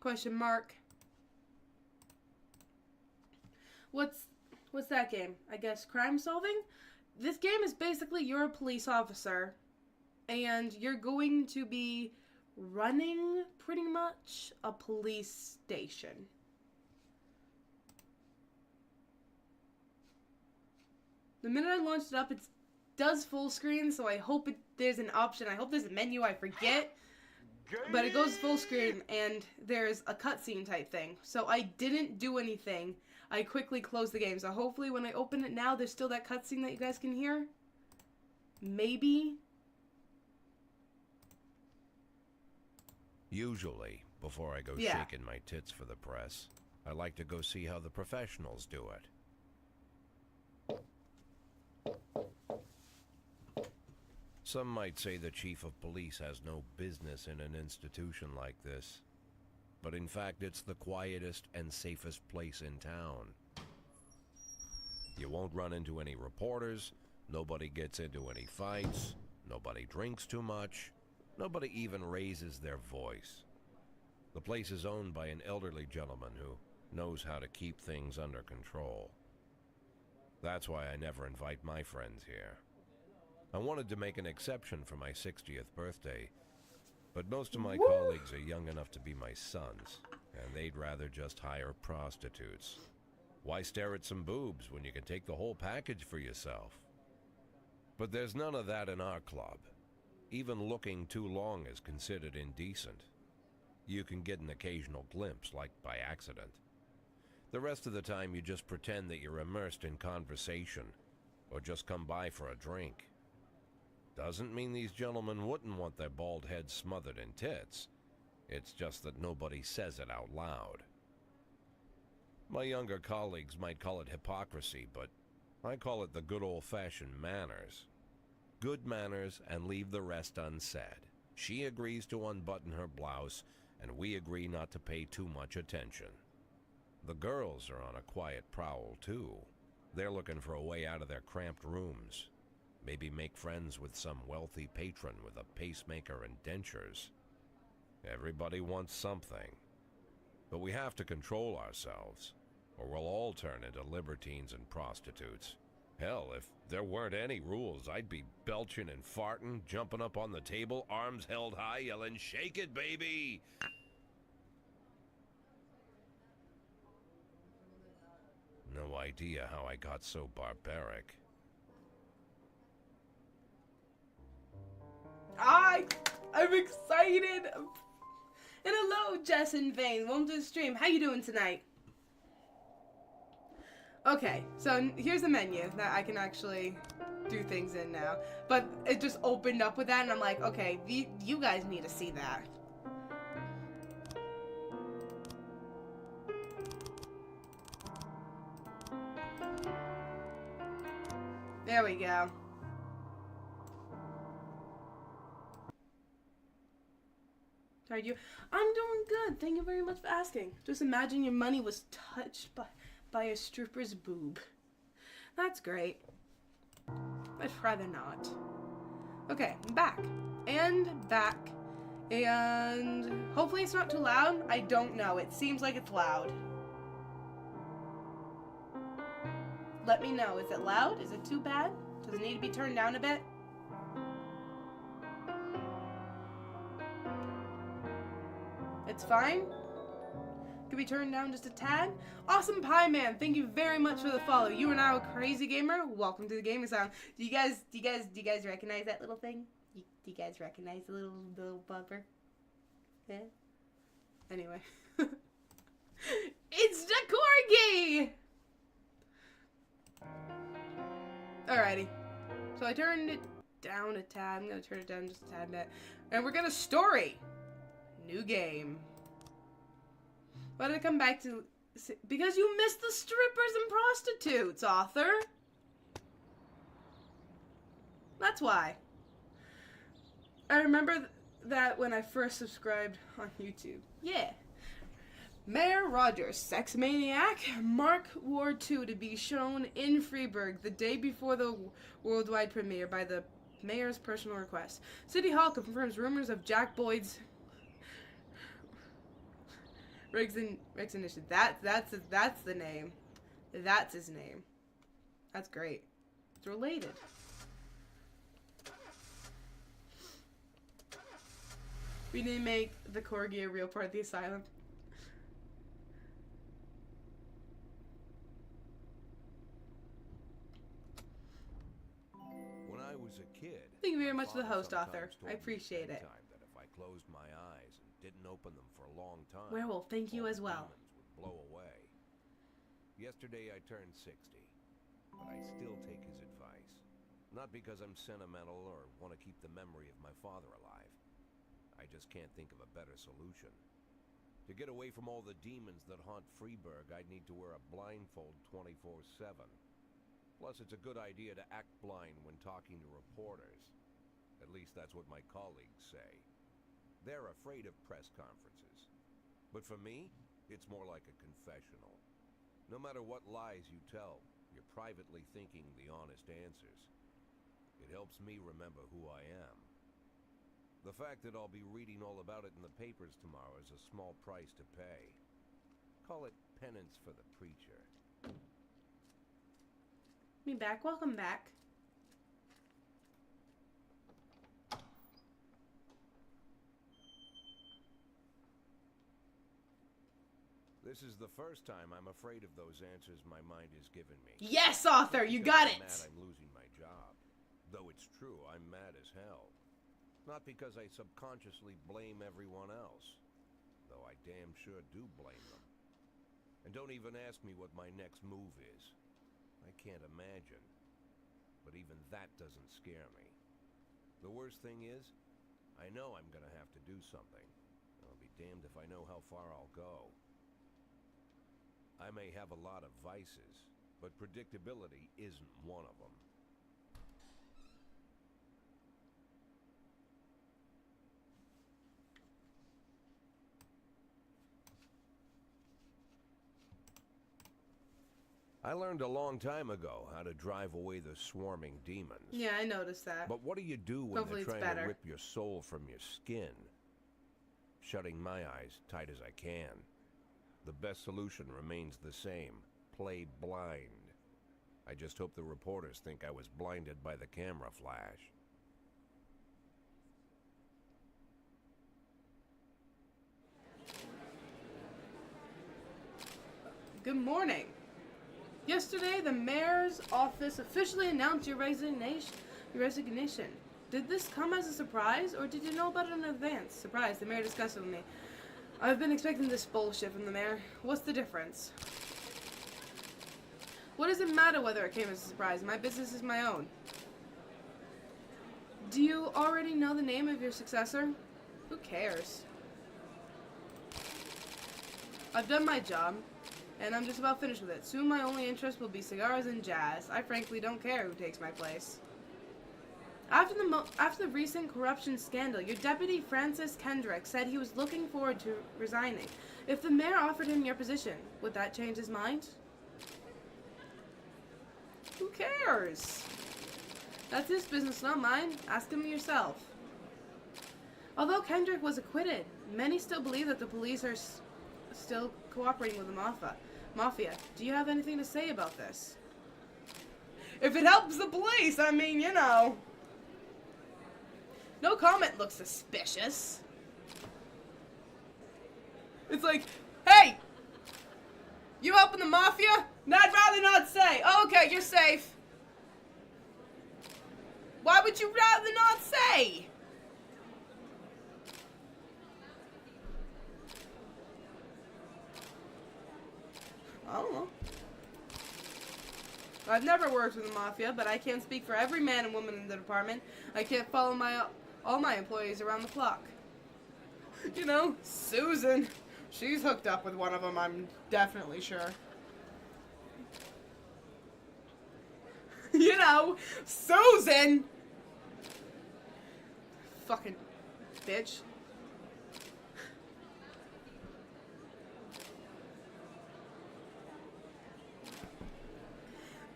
Question mark. What's that game? I guess crime solving? This game is basically you're a police officer and you're going to be running pretty much a police station. The minute I launched it up, it does full screen, so I hope there's an option. I hope there's a menu, I forget. But it goes full screen, and there's a cutscene type thing. So I didn't do anything. I quickly closed the game. So hopefully when I open it now, there's still that cutscene that you guys can hear. Maybe. Usually, before I go shaking my tits for the press, I like to go see how the professionals do it. Some might say the chief of police has no business in an institution like this. But in fact, it's the quietest and safest place in town. You won't run into any reporters, nobody gets into any fights, nobody drinks too much, nobody even raises their voice. The place is owned by an elderly gentleman who knows how to keep things under control. That's why I never invite my friends here. I wanted to make an exception for my 60th birthday, but most of my colleagues are young enough to be my sons, and they'd rather just hire prostitutes. Why stare at some boobs when you can take the whole package for yourself? But there's none of that in our club. Even looking too long is considered indecent. You can get an occasional glimpse, like by accident. The rest of the time you just pretend that you're immersed in conversation, or just come by for a drink. Doesn't mean these gentlemen wouldn't want their bald heads smothered in tits. It's just that nobody says it out loud. My younger colleagues might call it hypocrisy, but I call it the good old-fashioned manners. Good manners and leave the rest unsaid. She agrees to unbutton her blouse, and we agree not to pay too much attention. The girls are on a quiet prowl, too. They're looking for a way out of their cramped rooms. Maybe make friends with some wealthy patron with a pacemaker and dentures. Everybody wants something. But we have to control ourselves, or we'll all turn into libertines and prostitutes. Hell, if there weren't any rules, I'd be belching and farting, jumping up on the table, arms held high, yelling, "Shake it, baby!" No idea how I got so barbaric. I'm excited. And hello, Jess and Vane. Welcome to the stream. How you doing tonight? Okay, so here's the menu that I can actually do things in now. But it just opened up with that, and I'm like, okay, you guys need to see that. There we go. How are you? I'm doing good. Thank you very much for asking. Just imagine your money was touched by a stripper's boob. That's great. I'd rather not. Okay, I'm back. And back. And hopefully it's not too loud. I don't know. It seems like it's loud. Let me know. Is it loud? Is it too bad? Does it need to be turned down a bit? It's fine. Could be turned down just a tad. Awesome Pie Man, thank you very much for the follow. You are now a crazy gamer. Welcome to the gaming sound. Do you guys recognize that little thing? Do you guys recognize the little bumper? Yeah. Anyway, it's the corgi. Alrighty. So I turned it down a tad. I'm gonna turn it down just a tad bit, and we're gonna story. New game. Why did I come back to... Because you missed the strippers and prostitutes, author. That's why. I remember that when I first subscribed on YouTube. Yeah. Mayor Rogers, sex maniac, Mark War II to be shown in Freeburg the day before the worldwide premiere by the mayor's personal request. City Hall confirms rumors of Jack Boyd's Initiative. That's the name. That's his name. That's great. It's related. We need to make the corgi a real part of the asylum. When I was a kid, Thank you very much to the father host, author. sometimes told I me appreciate it. bedtime that if I closed my eyes and didn't open them for a long time, Werewolf, thank you all as the well. demons would blow away. Yesterday I turned 60, but I still take his advice. Not because I'm sentimental or want to keep the memory of my father alive. I just can't think of a better solution. To get away from all the demons that haunt Freeburg, I'd need to wear a blindfold 24/7. Plus, it's a good idea to act blind when talking to reporters. At least that's what my colleagues say. They're afraid of press conferences. But for me, it's more like a confessional. No matter what lies you tell, you're privately thinking the honest answers. It helps me remember who I am. The fact that I'll be reading all about it in the papers tomorrow is a small price to pay. Call it penance for the preacher. Me back. Welcome back. This is the first time I'm afraid of those answers my mind has given me. Yes, author, you got I'm it. mad I'm losing my job. Though it's true, I'm mad as hell. Not because I subconsciously blame everyone else. Though I damn sure do blame them. And don't even ask me what my next move is. I can't imagine. But even that doesn't scare me. The worst thing is, I know I'm gonna have to do something. I'll be damned if I know how far I'll go. I may have a lot of vices, but predictability isn't one of them. I learned a long time ago how to drive away the swarming demons. Yeah, I noticed that. But what do you do when Hopefully they're it's trying better. to rip your soul from your skin? Shutting my eyes tight as I can. The best solution remains the same. Play blind. I just hope the reporters think I was blinded by the camera flash. Good morning. Yesterday, the mayor's office officially announced your resignation. Did this come as a surprise, or did you know about it in advance? Surprise, the mayor discussed it with me. I've been expecting this bullshit from the mayor. What's the difference? What does it matter whether it came as a surprise? My business is my own. Do you already know the name of your successor? Who cares? I've done my job, and I'm just about finished with it. Soon my only interest will be cigars and jazz. I frankly don't care who takes my place. After the recent corruption scandal, your deputy Francis Kendrick said he was looking forward to resigning. If the mayor offered him your position, would that change his mind? Who cares? That's his business, not mine. Ask him yourself. Although Kendrick was acquitted, many still believe that the police are still cooperating with the mafia. Do you have anything to say about this? If it helps the police, I mean, you know. No comment looks suspicious. It's like, hey, you helping the mafia? No, I'd rather not say. Oh, okay, you're safe. Why would you rather not say? I don't know. I've never worked with the mafia, but I can't speak for every man and woman in the department. I can't follow all my employees around the clock. You know, Susan. She's hooked up with one of them, I'm definitely sure. You know, Susan! Fucking bitch.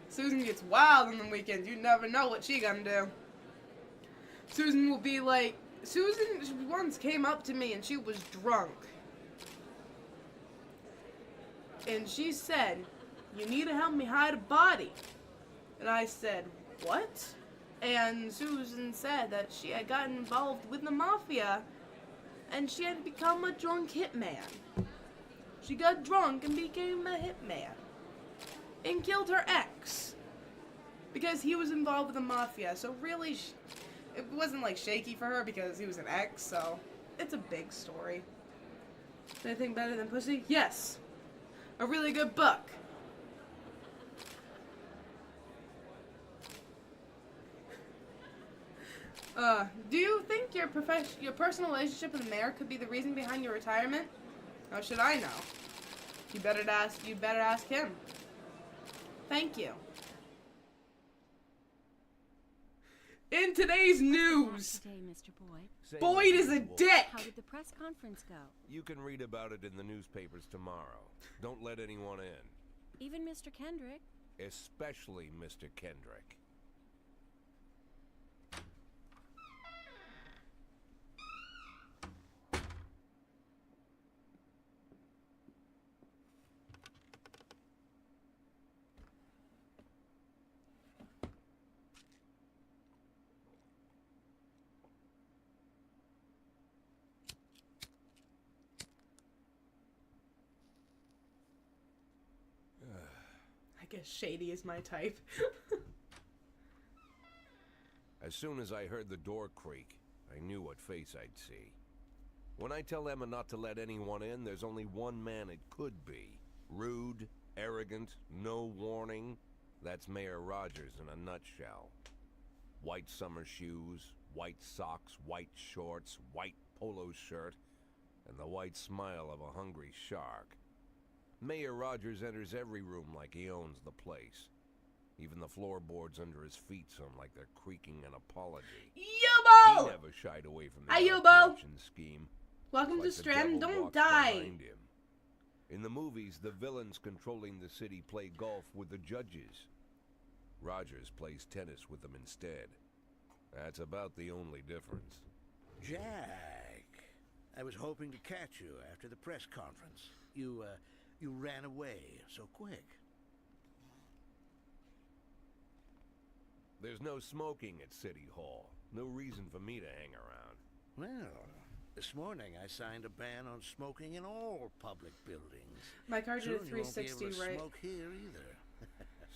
Susan gets wild on the weekends. You never know what she gonna do. Susan will be like... Susan once came up to me and she was drunk. And she said, "You need to help me hide a body." And I said, "What?" And Susan said that she had gotten involved with the mafia and she had become a drunk hitman. She got drunk and became a hitman and killed her ex because he was involved with the mafia. So really, it wasn't like shaky for her because he was an ex, so it's a big story. Anything better than pussy? Yes. A really good book. Do you think your personal relationship with the mayor could be the reason behind your retirement? How should I know? You better ask him. Thank you. In today's news, Today, Mr. Boyd. Boyd is a dick. How did the press conference go? You can read about it in the newspapers tomorrow. Don't let anyone in. Even Mr. Kendrick? Especially Mr. Kendrick. I guess shady is my type. As soon as I heard the door creak, I knew what face I'd see. When I tell Emma not to let anyone in, there's only one man it could be. Rude, arrogant, no warning. That's Mayor Rogers in a nutshell. White summer shoes, white socks, white shorts, white polo shirt, and the white smile of a hungry shark. Mayor Rogers enters every room like he owns the place. Even the floorboards under his feet sound like they're creaking an apology. Yubo! He never shied away from the Hi, Yubo. corruption scheme. Welcome Like to the Stratton. devil Don't walks die. behind him. In the movies, the villains controlling the city play golf with the judges. Rogers plays tennis with them instead. That's about the only difference. Jack, I was hoping to catch you after the press conference. You ran away so quick. There's no smoking at City Hall. No reason for me to hang around. Well, this morning I signed a ban on smoking in all public buildings. My card did a Soon you won't be 360, able to right? smoke here either.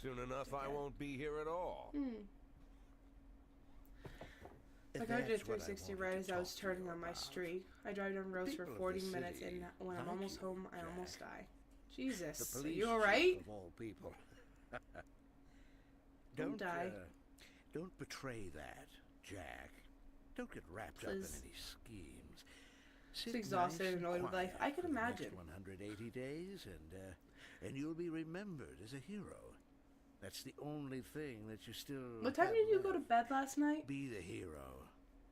Soon enough, I won't be here at all. My car did a That's what I 360 wanted right to as I was talk to you turning on my about. street. I drive down roads for People of 40 the minutes, city and when I'm like almost you, home, I Jack. almost die. The Jesus, are police you chief alright? of all people. Don't die. Don't betray that, Jack. Don't get wrapped up in Please. any schemes. Just exhausted and annoyed with life. I can imagine. 180 days, and you'll be remembered as a hero. That's the only thing that you still. What time have did you go to left. bed last night? Be the hero.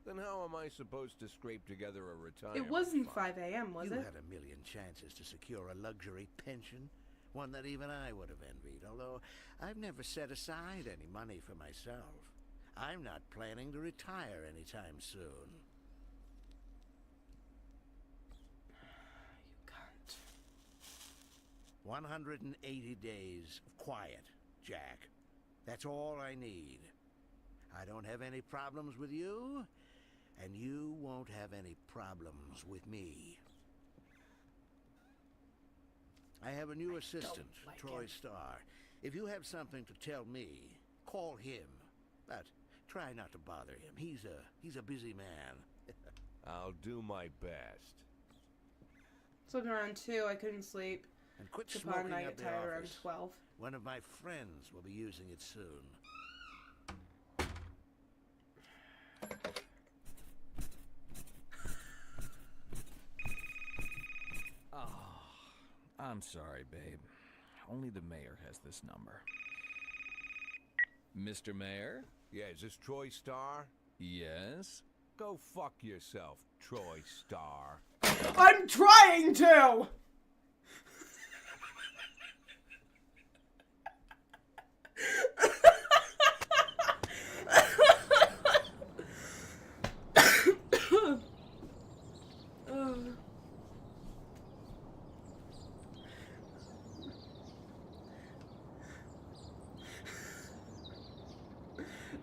Then how am I supposed to scrape together a retirement It wasn't fund? 5 a.m., was you it? had a million chances to secure a luxury pension, one that even I would have envied, although I've never set aside any money for myself. I'm not planning to retire anytime soon. You can't. 180 days of quiet, Jack. That's all I need. I don't have any problems with you, and you won't have any problems with me. I have a new assistant, like Troy him. Starr. If you have something to tell me, call him. But try not to bother him. He's a busy man. I'll do my best. Slept around 2, I couldn't sleep. And quit Japan, smoking I at get the tired around office. 12. One of my friends will be using it soon. I'm sorry, babe. Only the mayor has this number. Mr. Mayor? Yeah, is this Troy Starr? Yes? Go fuck yourself, Troy Starr. I'm trying to!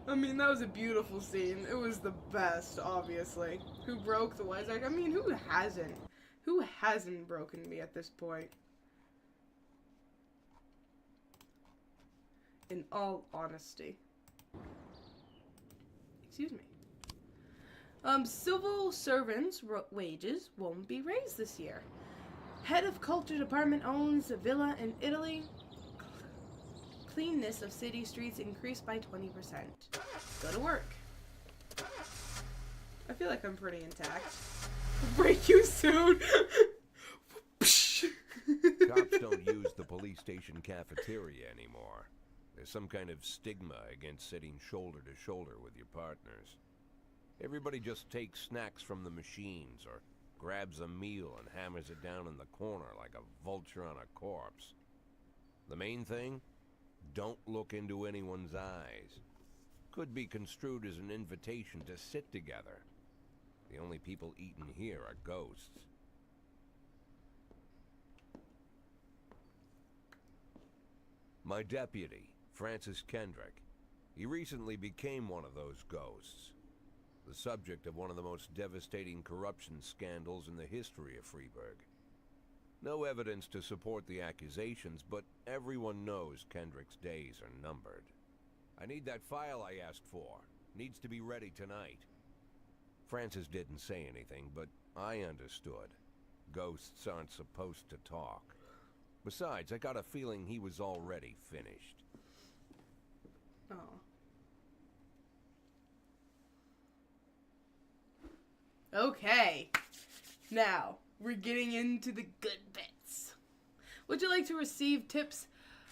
I mean, that was a beautiful scene. It was the best, obviously. Who broke the wise act? I mean, who hasn't? Who hasn't broken me at this point? In all honesty. Excuse me. Civil servants' wages won't be raised this year. Head of culture department owns a villa in Italy. Cleanness of city streets increased by 20%. Go to work. I feel like I'm pretty intact. Break you soon. Cops don't use the police station cafeteria anymore. There's some kind of stigma against sitting shoulder to shoulder with your partners. Everybody just takes snacks from the machines or grabs a meal and hammers it down in the corner like a vulture on a corpse. The main thing? Don't look into anyone's eyes. Could be construed as an invitation to sit together. The only people eating here are ghosts. My deputy, Francis Kendrick. He recently became one of those ghosts. The subject of one of the most devastating corruption scandals in the history of Freeburg. No evidence to support the accusations, but everyone knows Kendrick's days are numbered. I need that file I asked for. Needs to be ready tonight. Francis didn't say anything, but I understood. Ghosts aren't supposed to talk. Besides, I got a feeling he was already finished. Oh. Okay. Now, we're getting into the good bits. Would you like to receive tips?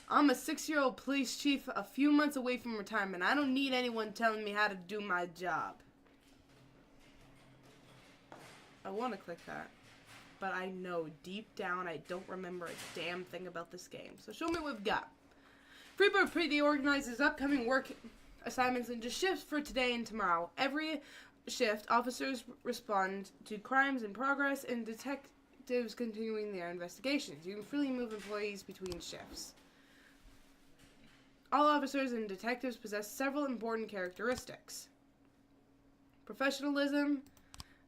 I'm a 6-year-old police chief a few months away from retirement. I don't need anyone telling me how to do my job. I want to click that. But I know deep down I don't remember a damn thing about this game. So show me what we've got. Freeburg pretty organizes upcoming work assignments into shifts for today and tomorrow. Every shift, officers respond to crimes in progress and detectives continuing their investigations. You can freely move employees between shifts. All officers and detectives possess several important characteristics. Professionalism,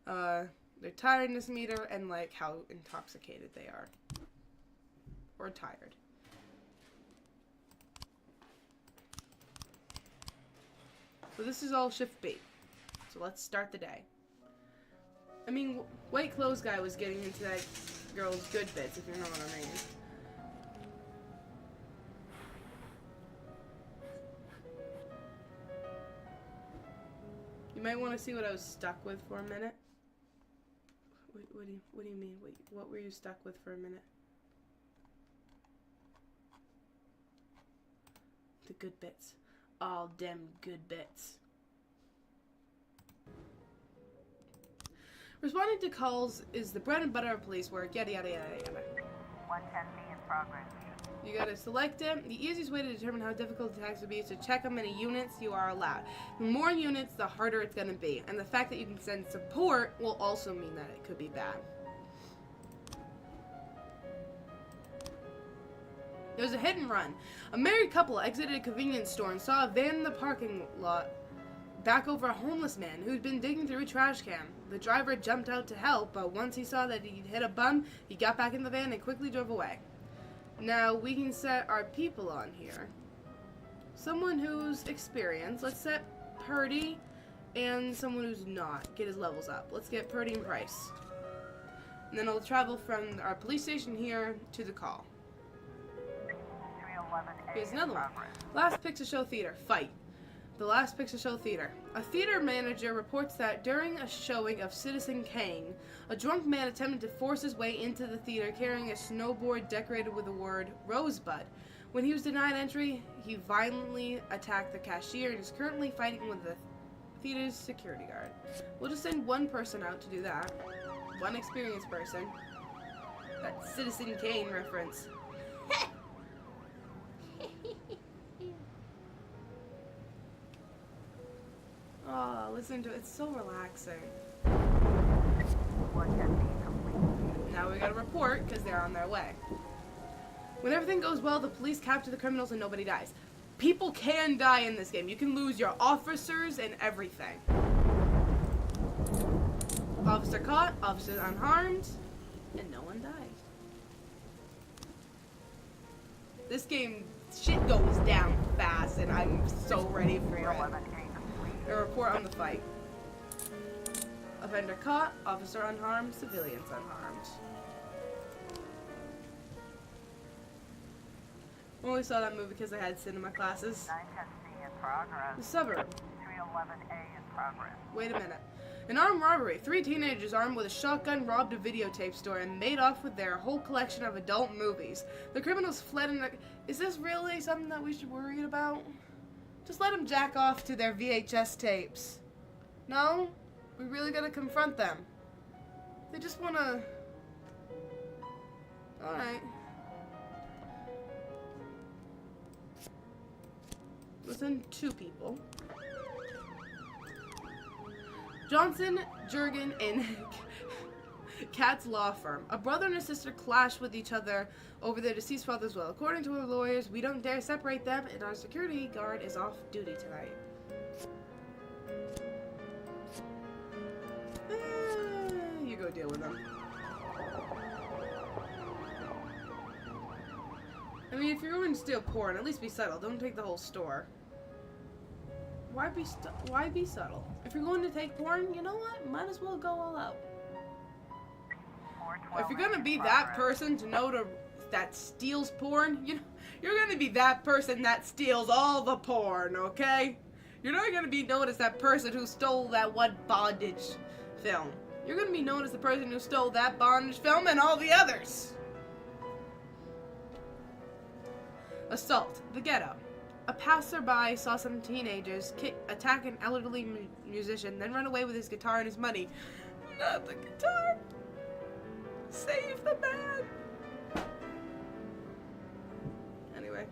their tiredness meter, and like how intoxicated they are. Or tired. So this is all shift B. So let's start the day. I mean, White Clothes Guy was getting into that girl's good bits, if you know what I mean. You might want to see what I was stuck with for a minute. What do you mean? What were you stuck with for a minute? The good bits. All them good bits. Responding to calls is the bread and butter of police work, yada yada yada yada. 110B in progress. You gotta select it. The easiest way to determine how difficult the task will be is to check how many units you are allowed. The more units, the harder it's gonna be. And the fact that you can send support will also mean that it could be bad. There's a hit and run. A married couple exited a convenience store and saw a van in the parking lot back over a homeless man who'd been digging through a trash can. The driver jumped out to help, but once he saw that he'd hit a bum, he got back in the van and quickly drove away. Now, we can set our people on here. Someone who's experienced. Let's set Purdy and someone who's not. Get his levels up. Let's get Purdy and Price. And then I'll travel from our police station here to the call. 311A Here's in another one. progress. Last Picture Show Theater. Fight. The Last Picture Show Theater. A theater manager reports that during a showing of Citizen Kane, a drunk man attempted to force his way into the theater carrying a snowboard decorated with the word Rosebud. When he was denied entry, he violently attacked the cashier and is currently fighting with the theater's security guard. We'll just send one person out to do that. One experienced person. That Citizen Kane reference. Oh, listen to it. It's so relaxing. 110B complete. Now we gotta report because they're on their way. When everything goes well, the police capture the criminals and nobody dies. People can die in this game. You can lose your officers and everything. Officer caught, officers unharmed, and no one died. This game, shit goes down fast, and I'm so ready for it. 311A complete. A report on the fight. Offender caught, officer unharmed, civilians unharmed. Only saw that movie because I had cinema classes. 910C in The progress. suburb. 311A in progress. Wait a minute. An armed robbery. 3 teenagers armed with a shotgun robbed a videotape store and made off with their whole collection of adult movies. The criminals fled in a... Is this really something that we should worry about? Just let them jack off to their VHS tapes. No? We really gotta confront them. They just wanna... Alright. Listen, 2 people. Johnson, Jurgen, and Kat's law firm. A brother and a sister clashed with each other over their deceased father's will. According to our lawyers, we don't dare separate them, and our security guard is off duty tonight. You go deal with them. I mean, if you're going to steal porn, at least be subtle. Don't take the whole store. Why be subtle? If you're going to take porn, you know what? Might as well go all out. 412A If you're gonna be in that progress. person that steals porn, you're gonna be that person that steals all the porn, okay? You're not gonna be known as that person who stole that one bondage film. You're gonna be known as the person who stole that bondage film and all the others. Assault. The ghetto. A passerby saw some teenagers attack an elderly musician, then run away with his guitar and his money. Not the guitar. Save the man. Anyway.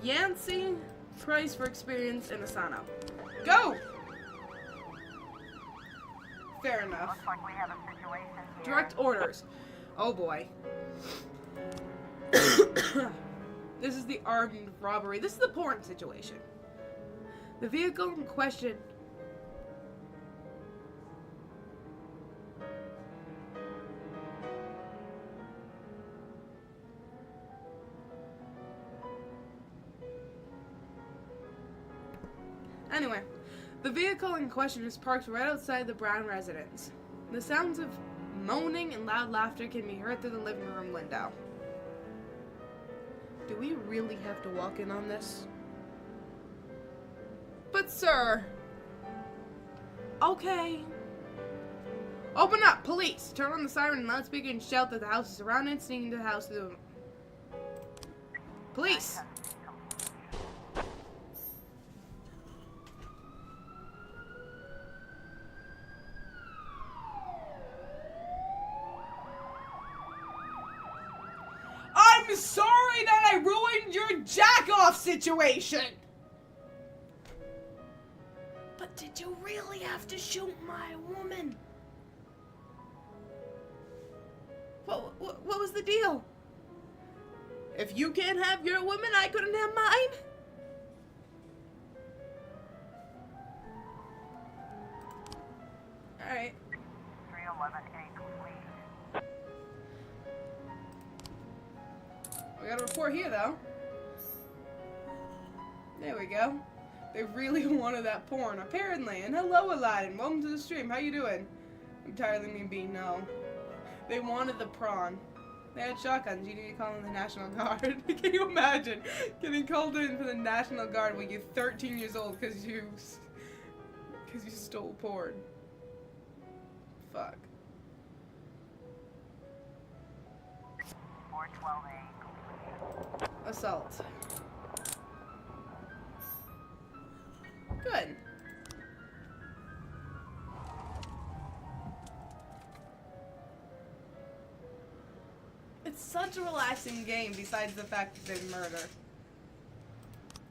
Yancey, price for experience in Asano. Go! Fair enough. Looks like we have a situation here. Direct orders. Oh boy. This is the armed robbery. This is the porn situation. The vehicle in question. Anyway, the vehicle in question is parked right outside the Brown residence. The sounds of moaning and loud laughter can be heard through the living room window. Do we really have to walk in on this? But sir... Okay. Open up, police! Turn on the siren and loudspeaker and shout that the house is surrounded, sneaking into the house through the... Police! 910C complete. I'm sorry that I ruined your jack-off situation! But did you really have to shoot my woman? What was the deal? If you can't have your woman, I couldn't have mine? Alright. 311A complete. We got a report here, though. There we go. They really wanted that porn, apparently. And hello, Aladdin. Welcome to the stream. How you doing? Entirely me being no. They wanted the prawn. They had shotguns. You need to call in the National Guard. Can you imagine getting called in for the National Guard when you're 13 years old because you stole porn? Fuck. 412A complete. Assault. Good. It's such a relaxing game besides the fact that they murder.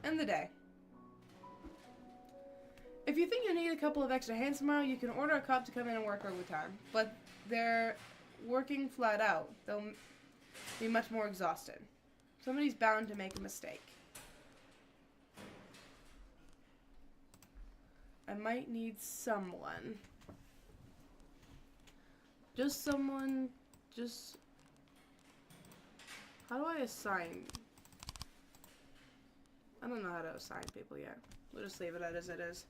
End the day. If you think you need a couple of extra hands tomorrow, you can order a cop to come in and work overtime. But they're working flat out. They'll be much more exhausted. Somebody's bound to make a mistake. I might need someone. Just someone, just... How do I assign? I don't know how to assign people yet. We'll just leave it as it is.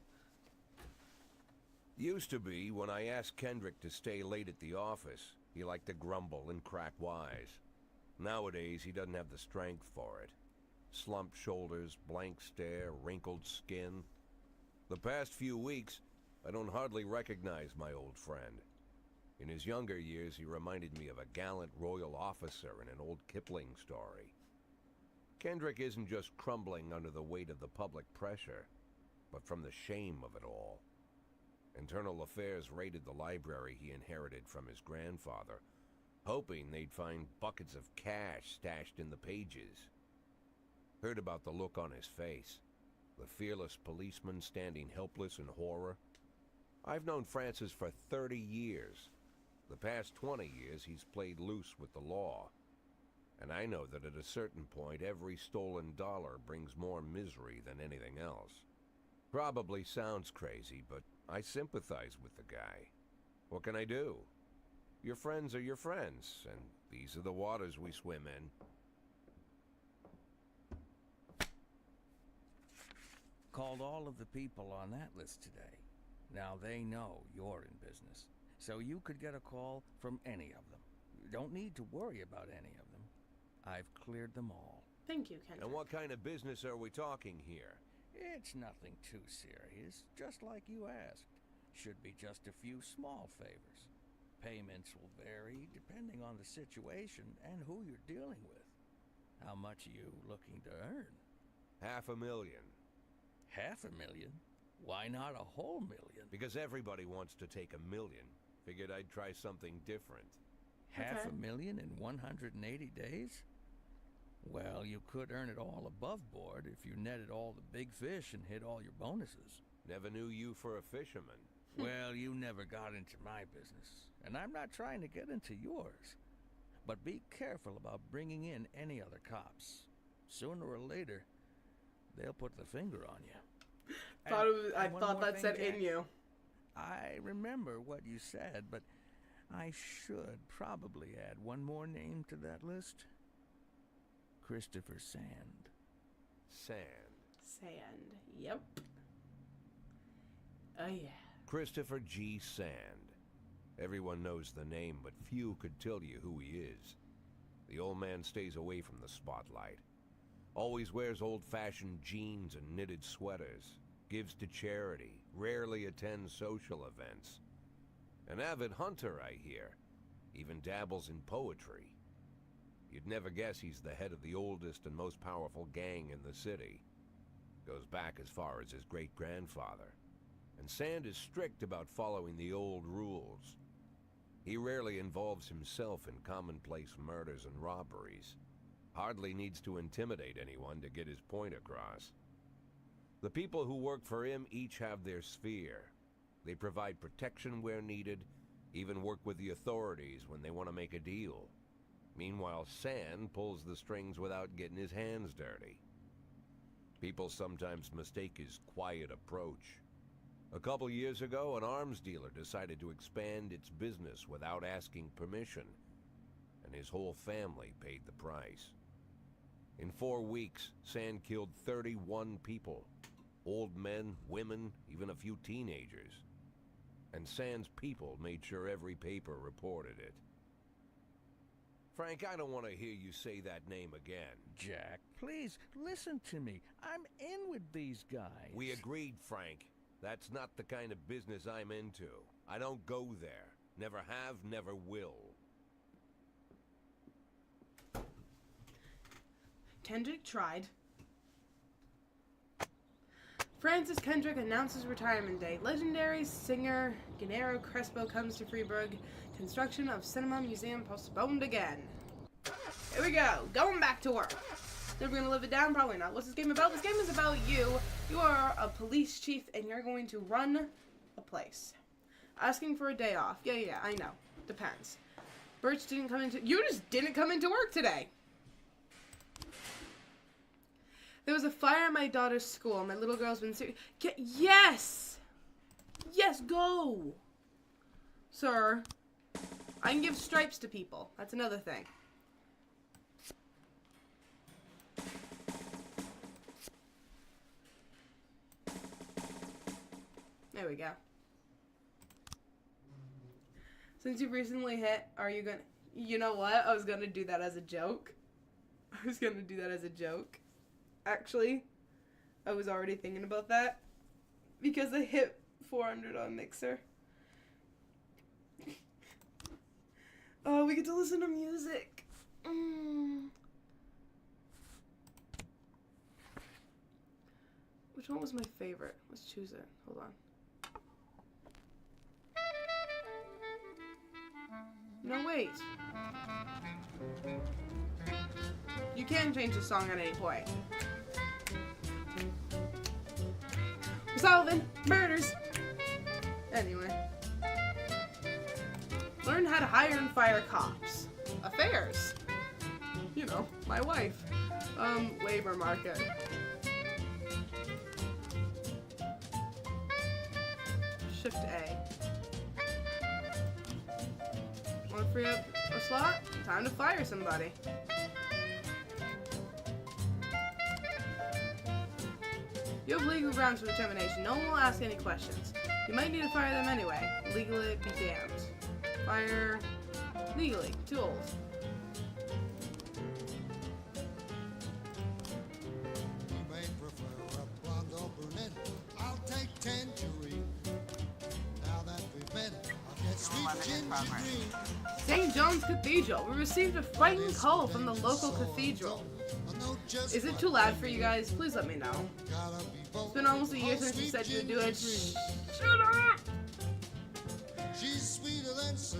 Used to be when I asked Kendrick to stay late at the office, he liked to grumble and crack wise. Nowadays, he doesn't have the strength for it. Slumped shoulders, blank stare, wrinkled skin. The past few weeks, I don't hardly recognize my old friend. In his younger years, he reminded me of a gallant royal officer in an old Kipling story. Kendrick isn't just crumbling under the weight of the public pressure, but from the shame of it all. Internal Affairs raided the library he inherited from his grandfather, hoping they'd find buckets of cash stashed in the pages. Heard about the look on his face, the fearless policeman standing helpless in horror. I've known Francis for 30 years. The past 20 years he's played loose with the law. And I know that at a certain point every stolen dollar brings more misery than anything else. Probably sounds crazy, but I sympathize with the guy. What can I do? Your friends are your friends, and these are the waters we swim in. Called all of the people on that list today. Now they know you're in business, so you could get a call from any of them. You don't need to worry about any of them. I've cleared them all. Thank you, Kendrick. And what kind of business are we talking here? It's nothing too serious, just like you asked. Should be just a few small favors. Payments will vary depending on the situation and who you're dealing with. How much are you looking to earn? $500,000. $500,000? Why not a whole million? Because everybody wants to take $1 million. Figured I'd try something different. $500,000 in 180 days? Well, you could earn it all above board if you netted all the big fish and hit all your bonuses. Never knew you for a fisherman. Well, you never got into my business, and I'm not trying to get into yours. But be careful about bringing in any other cops. Sooner or later, they'll put the finger on you. I And one thought more that thing, said Jack. in you. I remember what you said, but I should probably add one more name to that list. Christopher Sand. Sand. Sand. Yep. Oh, yeah. Christopher G. Sand. Everyone knows the name, but few could tell you who he is. The old man stays away from the spotlight. Always wears old-fashioned jeans and knitted sweaters. Gives to charity. Rarely attends social events. An avid hunter, I hear. Even dabbles in poetry. You'd never guess he's the head of the oldest and most powerful gang in the city. Goes back as far as his great-grandfather. And Sand is strict about following the old rules. He rarely involves himself in commonplace murders and robberies. Hardly needs to intimidate anyone to get his point across. The people who work for him each have their sphere. They provide protection where needed, even work with the authorities when they want to make a deal. Meanwhile, Sand pulls the strings without getting his hands dirty. People sometimes mistake his quiet approach. A couple years ago, an arms dealer decided to expand its business without asking permission, and his whole family paid the price. In 4 weeks, Sand killed 31 people. Old men, women, even a few teenagers. And Sand's people made sure every paper reported it. Frank, I don't want to hear you say that name again. Jack, please, listen to me. I'm in with these guys. We agreed, Frank. That's not the kind of business I'm into. I don't go there. Never have, never will. Kendrick tried. Francis Kendrick announces retirement date. Legendary singer Gennaro Crespo comes to Freeburg. Construction of cinema museum postponed again. Here we go. Going back to work. Never gonna live it down? Probably not. What's this game about? This game is about you. You are a police chief and you're going to run a place. Asking for a day off. Yeah, I know. Depends. Birch didn't come into... You just didn't come into work today. There was a fire at my daughter's school. My little girl's been serious. Yes! Yes, go! Sir. I can give stripes to people. That's another thing. There we go. Since you've recently hit, are you gonna... You know what? I was gonna do that as a joke. Actually, I was already thinking about that. Because I hit 400 on Mixer. Oh, we get to listen to music. Which one was my favorite? Let's choose it. Hold on. No, wait. You can change the song at any point. We're solving murders. Anyway. Learn how to hire and fire cops. Affairs. You know, my wife. Labor market. Shift A. Want to free up a slot? Time to fire somebody. You have legal grounds for termination. No one will ask any questions. You might need to fire them anyway. Legally be damned. Fire legally. Too old. You may prefer a blonde or brunette. I'll take tangerine. Now that we've met, I'll get sweet ginger green. St. John's Cathedral. We received a frightening call from the local cathedral. Is it too loud for you guys? Please let me know. It's been almost a year since you said you would do it. Shut up! She's sweeter than Sue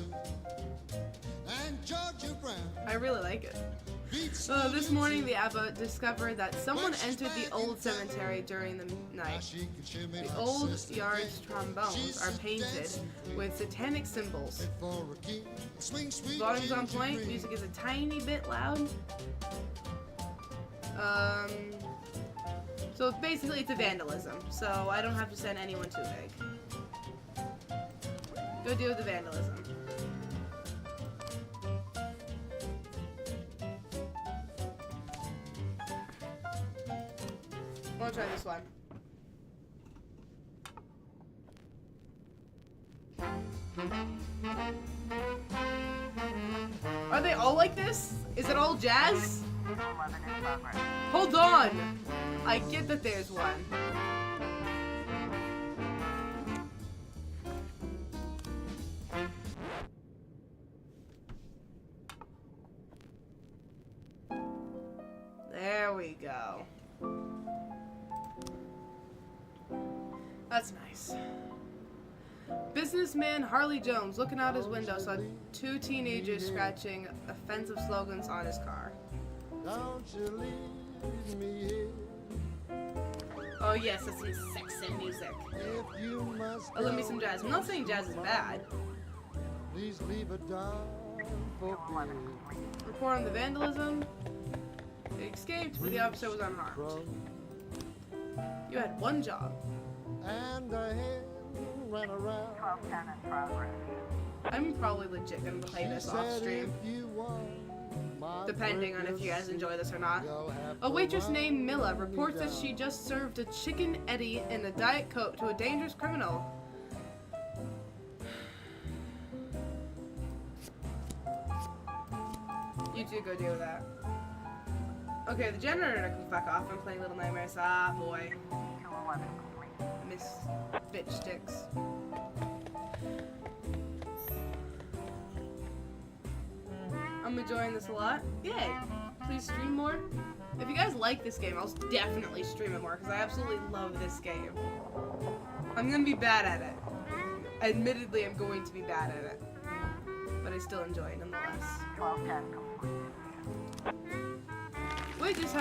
and Georgia Brown. I really like it. This morning, the abbot discovered that someone entered the old cemetery during the night. The old yard's trombones are painted with satanic symbols. Volume's on point. Music is a tiny bit loud. So basically, it's a vandalism. So I don't have to send anyone too big. Go deal with the vandalism. I want to try this one. Are they all like this? Is it all jazz? 11 in progress. Hold on! I get that there's one. There we go. That's nice. Businessman Harley Jones looking out his window saw two teenagers scratching offensive slogans on his car. Don't you leave me here. Oh yes, that's some sexy music. If you must Oh, let me some jazz. I'm not saying jazz is bad. please leave a dime for me. Report on the vandalism. It escaped, but the officer was unharmed. You had one job. And the hen ran around. 1210 in progress. I'm probably legit gonna play this off stream, depending on if you guys enjoy this or not. A waitress named Milla reports that she just served a chicken Eddie in a Diet Coke to a dangerous criminal. You two go deal with that. Okay, the generator can fuck off. I'm playing Little Nightmares. Ah, boy. 211 complete. Miss bitch sticks. I'm enjoying this a lot. Yay! Please stream more. If you guys like this game, I'll definitely stream it more because I absolutely love this game. I'm gonna be bad at it. Admittedly, I'm going to be bad at it. But I still enjoy it nonetheless. 1210 complete. Waitress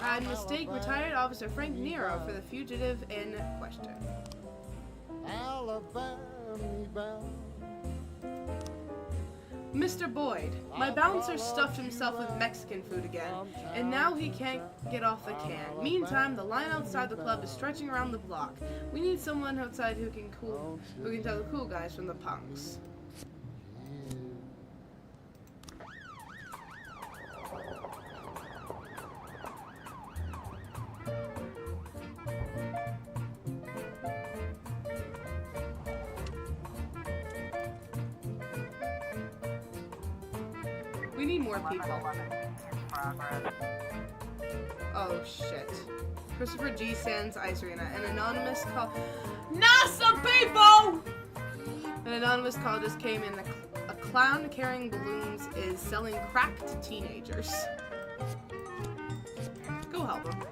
had mistake retired officer Frank Nero for the fugitive in question. Alabama bound. Mr. Boyd, my bouncer stuffed himself with Mexican food again, and now he can't get off the can. Meantime, the line outside the club is stretching around the block. We need someone outside who can tell the cool guys from the punks. We need more people. 1111 in progress. Oh shit. Christopher G. Sands Ice Arena. An anonymous call. NASA people! An anonymous call just came in. A clown carrying balloons is selling crack to teenagers. Go help him.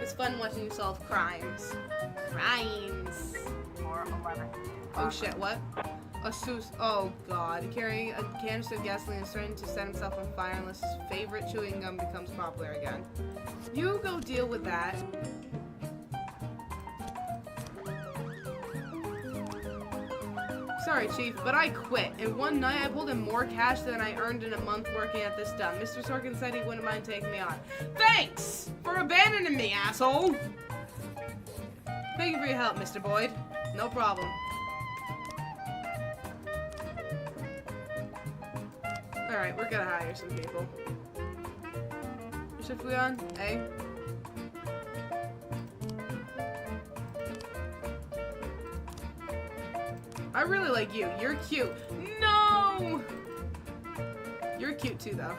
It's fun watching you solve crimes. Crimes. 411 in Oh progress. shit, what? A sus. Oh god. Carrying a canister of gasoline is threatening to set himself on fire unless his favorite chewing gum becomes popular again. You go deal with that. Sorry, Chief, but I quit. And one night I pulled in more cash than I earned in a month working at this dump. Mr. Sorkin said he wouldn't mind taking me on. Thanks for abandoning me, asshole! Thank you for your help, Mr. Boyd. No problem. Alright, we're gonna hire some people. What shift we on? A? I really like you. You're cute. No! You're cute too, though.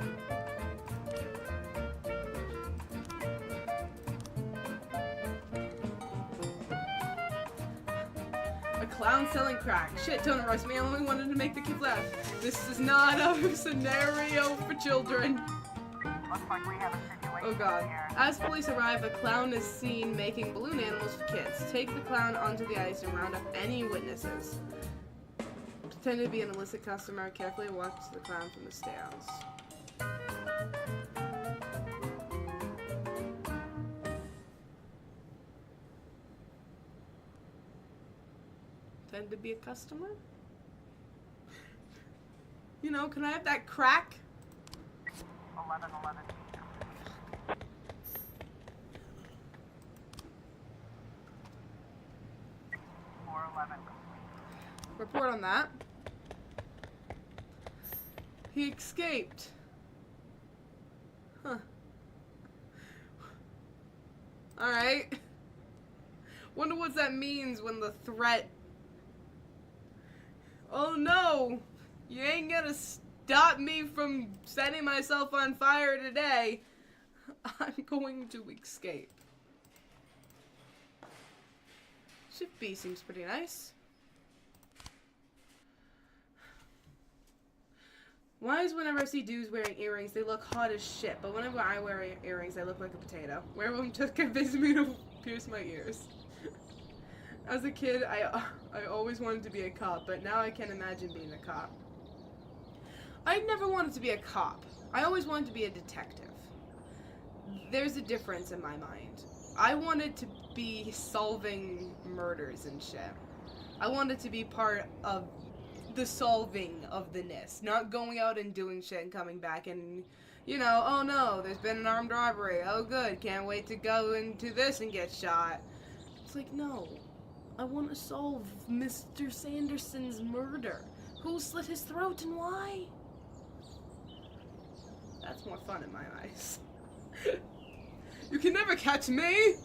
A clown selling crack. Shit, don't arrest me. I only wanted to make the kid laugh. This is not a scenario for children. Looks like we have a situation Oh god. here. As police arrive, a clown is seen making balloon animals for kids. Take the clown onto the ice and round up any witnesses. Pretend to be an illicit customer. Carefully watch the clown from the stands. Pretend to be a customer? You know, can I have that crack? 1111. 411 complete. Report on that. He escaped. Huh. Alright. Wonder what that means when the threat... Oh no! You ain't gonna stop me from setting myself on fire today. I'm going to escape. Shift B seems pretty nice. Why is whenever I see dudes wearing earrings, they look hot as shit, but whenever I wear earrings, I look like a potato? Wear them just convince me to pierce my ears. As a kid, I always wanted to be a cop, but now I can't imagine being a cop. I never wanted to be a cop. I always wanted to be a detective. There's a difference in my mind. I wanted to be solving murders and shit. I wanted to be part of the solving of the NIST, not going out and doing shit and coming back and, you know, oh no, there's been an armed robbery. Oh good, can't wait to go into this and get shot. It's like, no. I want to solve Mr. Sanderson's murder. Who slit his throat and why? That's more fun in my eyes. You can never catch me!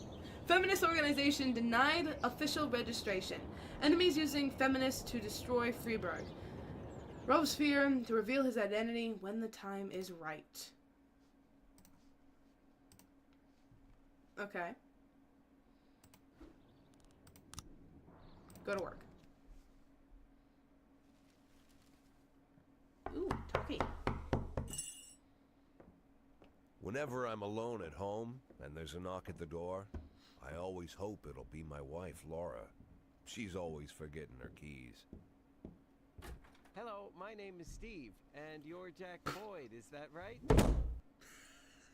Feminist organization denied official registration. Enemies using feminists to destroy Freeburg. Robespierre to reveal his identity when the time is right. Okay. Go to work. Ooh, talkie. Whenever I'm alone at home and there's a knock at the door, I always hope it'll be my wife, Laura. She's always forgetting her keys. Hello, my name is Steve, and you're Jack Boyd, is that right?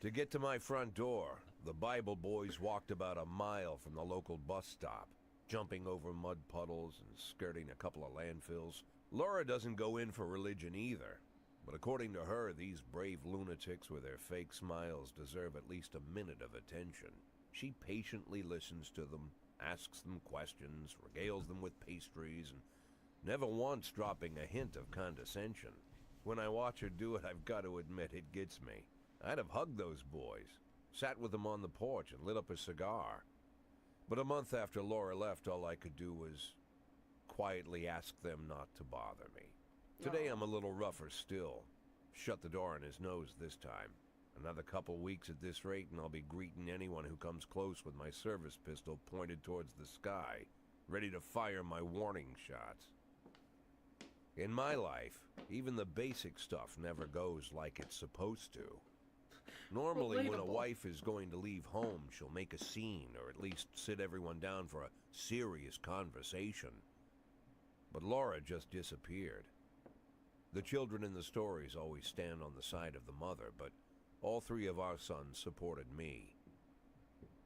To get to my front door, the Bible boys walked about a mile from the local bus stop, jumping over mud puddles and skirting a couple of landfills, Laura doesn't go in for religion either, but according to her, these brave lunatics with their fake smiles deserve at least a minute of attention. She patiently listens to them, asks them questions, regales them with pastries, and never once dropping a hint of condescension. When I watch her do it, I've got to admit it gets me. I'd have hugged those boys, sat with them on the porch and lit up a cigar. But a month after Laura left, all I could do was quietly ask them not to bother me. Today I'm a little rougher still. Shut the door on his nose this time. Another couple weeks at this rate and I'll be greeting anyone who comes close with my service pistol pointed towards the sky, ready to fire my warning shots. In my life, even the basic stuff never goes like it's supposed to. Normally, when a wife is going to leave home, she'll make a scene, or at least sit everyone down for a serious conversation. But Laura just disappeared. The children in the stories always stand on the side of the mother, but all three of our sons supported me.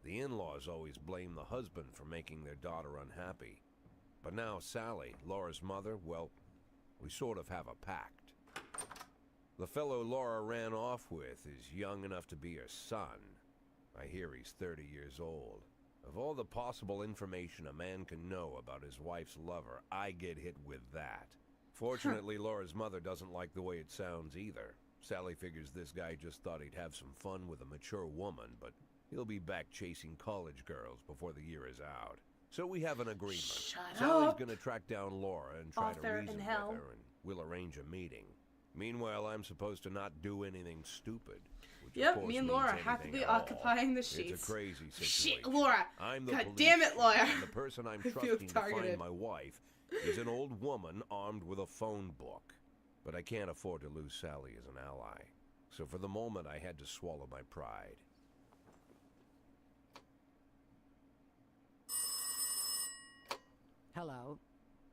The in-laws always blame the husband for making their daughter unhappy. But now Sally, Laura's mother, well, we sort of have a pact. The fellow Laura ran off with is young enough to be her son. I hear he's 30 years old. Of all the possible information a man can know about his wife's lover, I get hit with that. Fortunately, Laura's mother doesn't like the way it sounds either. Sally figures this guy just thought he'd have some fun with a mature woman, but he'll be back chasing college girls before the year is out. So we have an agreement. Sally's gonna track down Laura and try to reason with her, and we'll arrange a meeting. Meanwhile, I'm supposed to not do anything stupid. Yep, me and Laura happily occupying the sheets. It's a crazy situation. Shit, Laura! I'm the God police, damn it, Laura! And the person I'm trusting to find my wife is an old woman armed with a phone book. But I can't afford to lose Sally as an ally. So for the moment, I had to swallow my pride. Hello.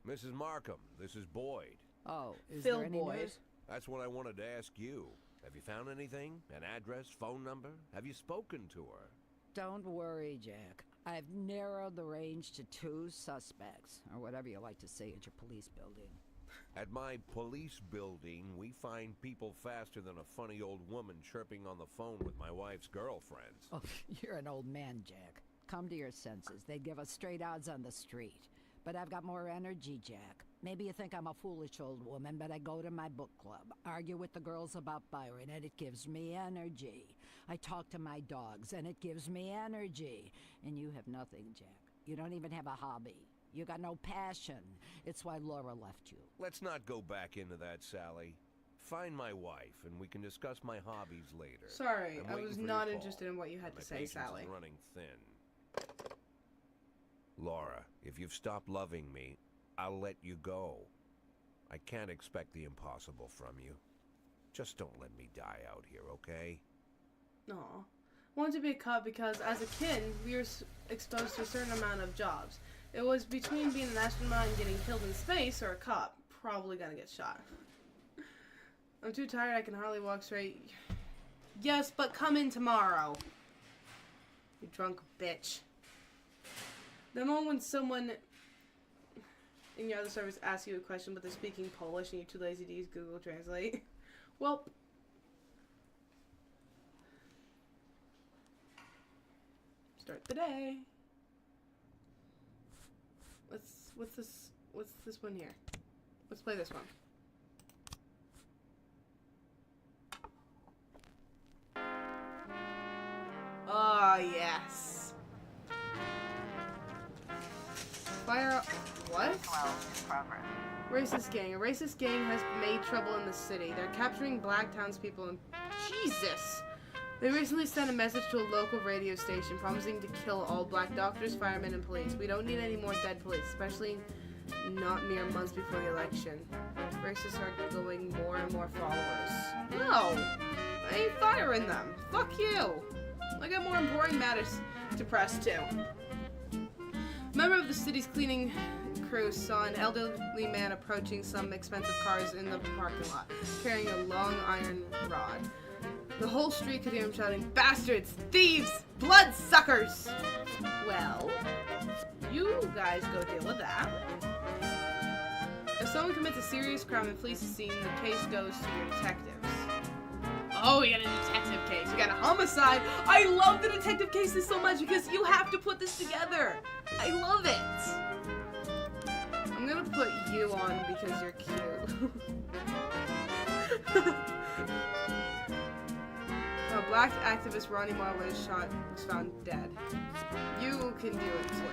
Mrs. Markham, this is Boyd. Oh, is Phil there any Boyd. news? That's what I wanted to ask you. Have you found anything? An address, phone number? Have you spoken to her? Don't worry, Jack. I've narrowed the range to 2 suspects, or whatever you like to say at your police building. At my police building, we find people faster than a funny old woman chirping on the phone with my wife's girlfriends. Oh, you're an old man, Jack. Come to your senses. They'd give us straight odds on the street. But I've got more energy, Jack. Maybe you think I'm a foolish old woman, but I go to my book club, argue with the girls about Byron, and it gives me energy. I talk to my dogs, and it gives me energy. And you have nothing, Jack. You don't even have a hobby. You got no passion. It's why Laura left you. Let's not go back into that, Sally. Find my wife, and we can discuss my hobbies later. Sorry, I'm I waiting was for your not call. interested in what you had My to say, patience Sally. is running thin. Laura, if you've stopped loving me, I'll let you go. I can't expect the impossible from you. Just don't let me die out here, okay? Aw. I wanted to be a cop because, as a kid, we were exposed to a certain amount of jobs. It was between being an astronaut and getting killed in space, or a cop. Probably gonna get shot. I'm too tired, I can hardly walk straight. Yes, but come in tomorrow. You drunk bitch. The moment when someone in your other service asks you a question, but they're speaking Polish and you're too lazy to use Google Translate. Well, start the day. What's this one here? Let's play this one. Oh, yes. Fire... What? 12 in progress. Racist gang. A racist gang has made trouble in the city. They're capturing black townspeople and... Jesus! They recently sent a message to a local radio station promising to kill all black doctors, firemen, and police. We don't need any more dead police, especially not mere months before the election. Racists are going more and more followers. No! I ain't firing them. Fuck you! I got more important matters to press to. A member of the city's cleaning crew saw an elderly man approaching some expensive cars in the parking lot, carrying a long iron rod. The whole street could hear him shouting, "Bastards! Thieves! Bloodsuckers!" Well, you guys go deal with that. A If someone commits a serious crime and flees the scene, the case goes to your detectives. Oh, we got a detective case. We got a homicide. I love the detective cases so much because you have to put this together. I love it. I'm gonna put you on because you're cute. A black activist Ronnie Marlowe was found dead. You can do it too.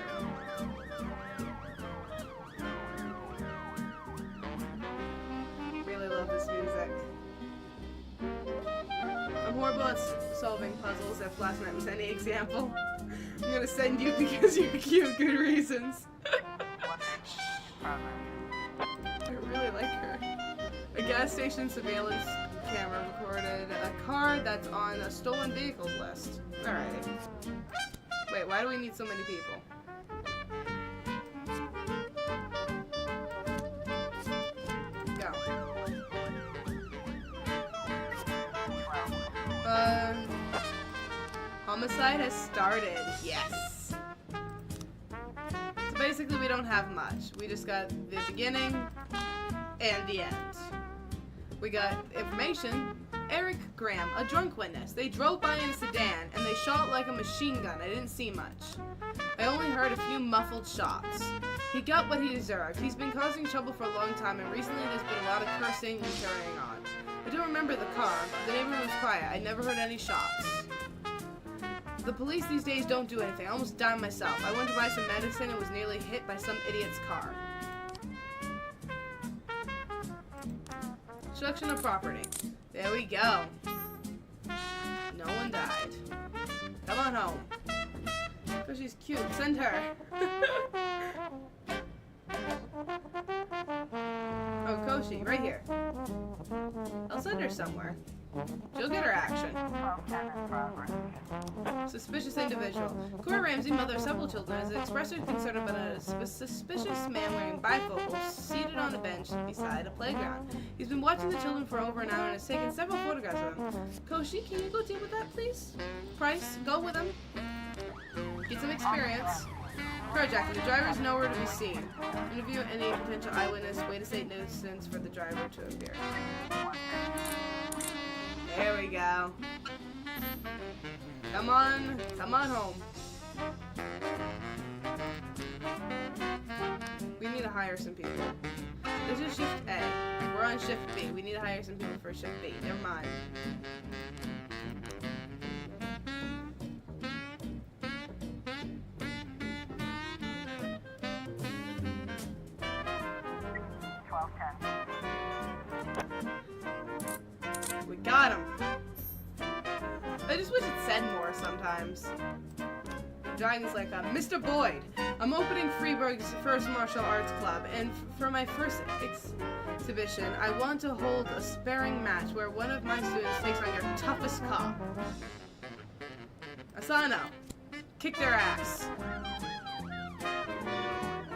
Really love this music. I'm horrible at solving puzzles, if last night was any example. I'm gonna send you because you're cute, good reasons. I really like her. A gas station surveillance camera recorded a car that's on a stolen vehicles list. Alrighty. Wait, why do we need so many people? Go. Homicide has started. Yes. So basically we don't have much. We just got the beginning and the end. We got information. Eric Graham, a drunk witness. They drove by in a sedan and they shot like a machine gun. I didn't see much. I only heard a few muffled shots. He got what he deserved. He's been causing trouble for a long time and recently there's been a lot of cursing and carrying on. I don't remember the car. The neighborhood was quiet. I never heard any shots. The police these days don't do anything. I almost died myself. I went to buy some medicine and was nearly hit by some idiot's car. Destruction of property. There we go. No one died. Come on home. Oh, she's cute. Send her. Oh, Koshi, right here. I'll send her somewhere. She'll get her action. Suspicious individual. Cora Ramsey, mother of several children, has expressed her concern about a suspicious man wearing bifocals seated on a bench beside a playground. He's been watching the children for over an hour and has taken several photographs of them. Koshi, can you go deal with that, please? Price, go with him. Get some experience. Carjacking. The driver is nowhere to be seen. Interview any potential eyewitness. Wait a state nuisance for the driver to appear. There we go. Come on home. We need to hire some people. This is shift A. We're on shift B. We need to hire some people for shift B. Never mind. We got him. I just wish it said more sometimes. Dragon's like, Mr. Boyd, I'm opening Freeburg's first martial arts club, and for my first exhibition, I want to hold a sparring match where one of my students takes on your toughest cop. Asano, kick their ass.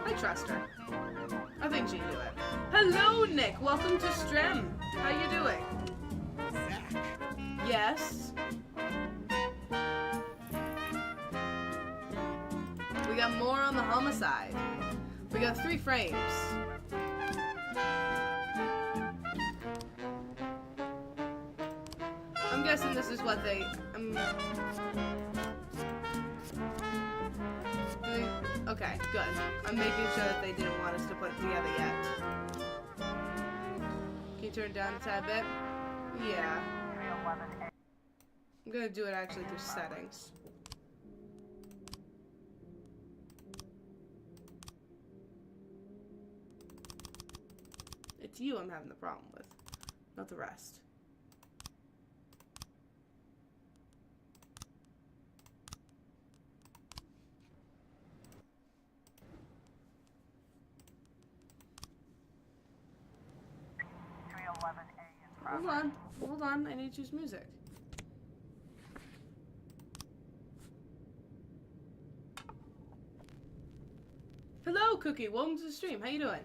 I trust her. I think she'd do it. Hello, Nick. Welcome to STREM. How you doing? Zach. Yes. We got more on the homicide. We got 3 frames. I'm guessing this is what they... okay, good. I'm making sure that they didn't want us to put it together yet. Can you turn it down a tad bit? Yeah. I'm gonna do it actually through settings. It's you I'm having the problem with, not the rest. Hold on, I need to choose music. Hello, Cookie, welcome to the stream, how you doing?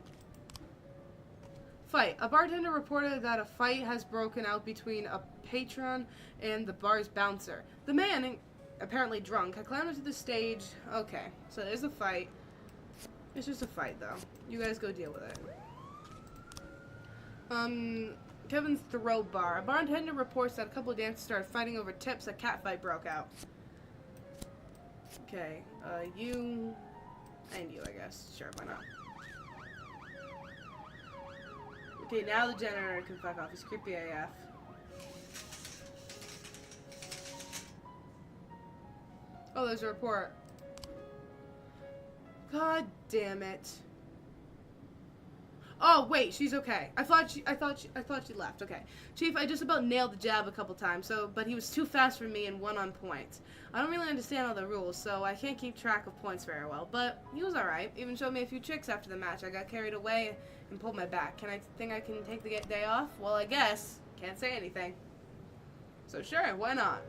Fight. A bartender reported that a fight has broken out between a patron and the bar's bouncer. The man, apparently drunk, had climbed onto the stage. Okay, so there's a fight. It's just a fight, though. You guys go deal with it. Kevin's Throw Bar. A bartender reports that a couple of dancers started fighting over tips. A cat fight broke out. Okay, you and you, I guess. Sure, why not? Okay, now the janitor can fuck off. He's creepy AF. Oh, there's a report. God damn it. Oh wait, she's okay. I thought she left. Okay, Chief, I just about nailed the jab a couple times. But he was too fast for me and won on points. I don't really understand all the rules, so I can't keep track of points very well. But he was all right. Even showed me a few tricks after the match. I got carried away and pulled my back. Think I can take the day off? Well, I guess. Can't say anything. So sure, why not?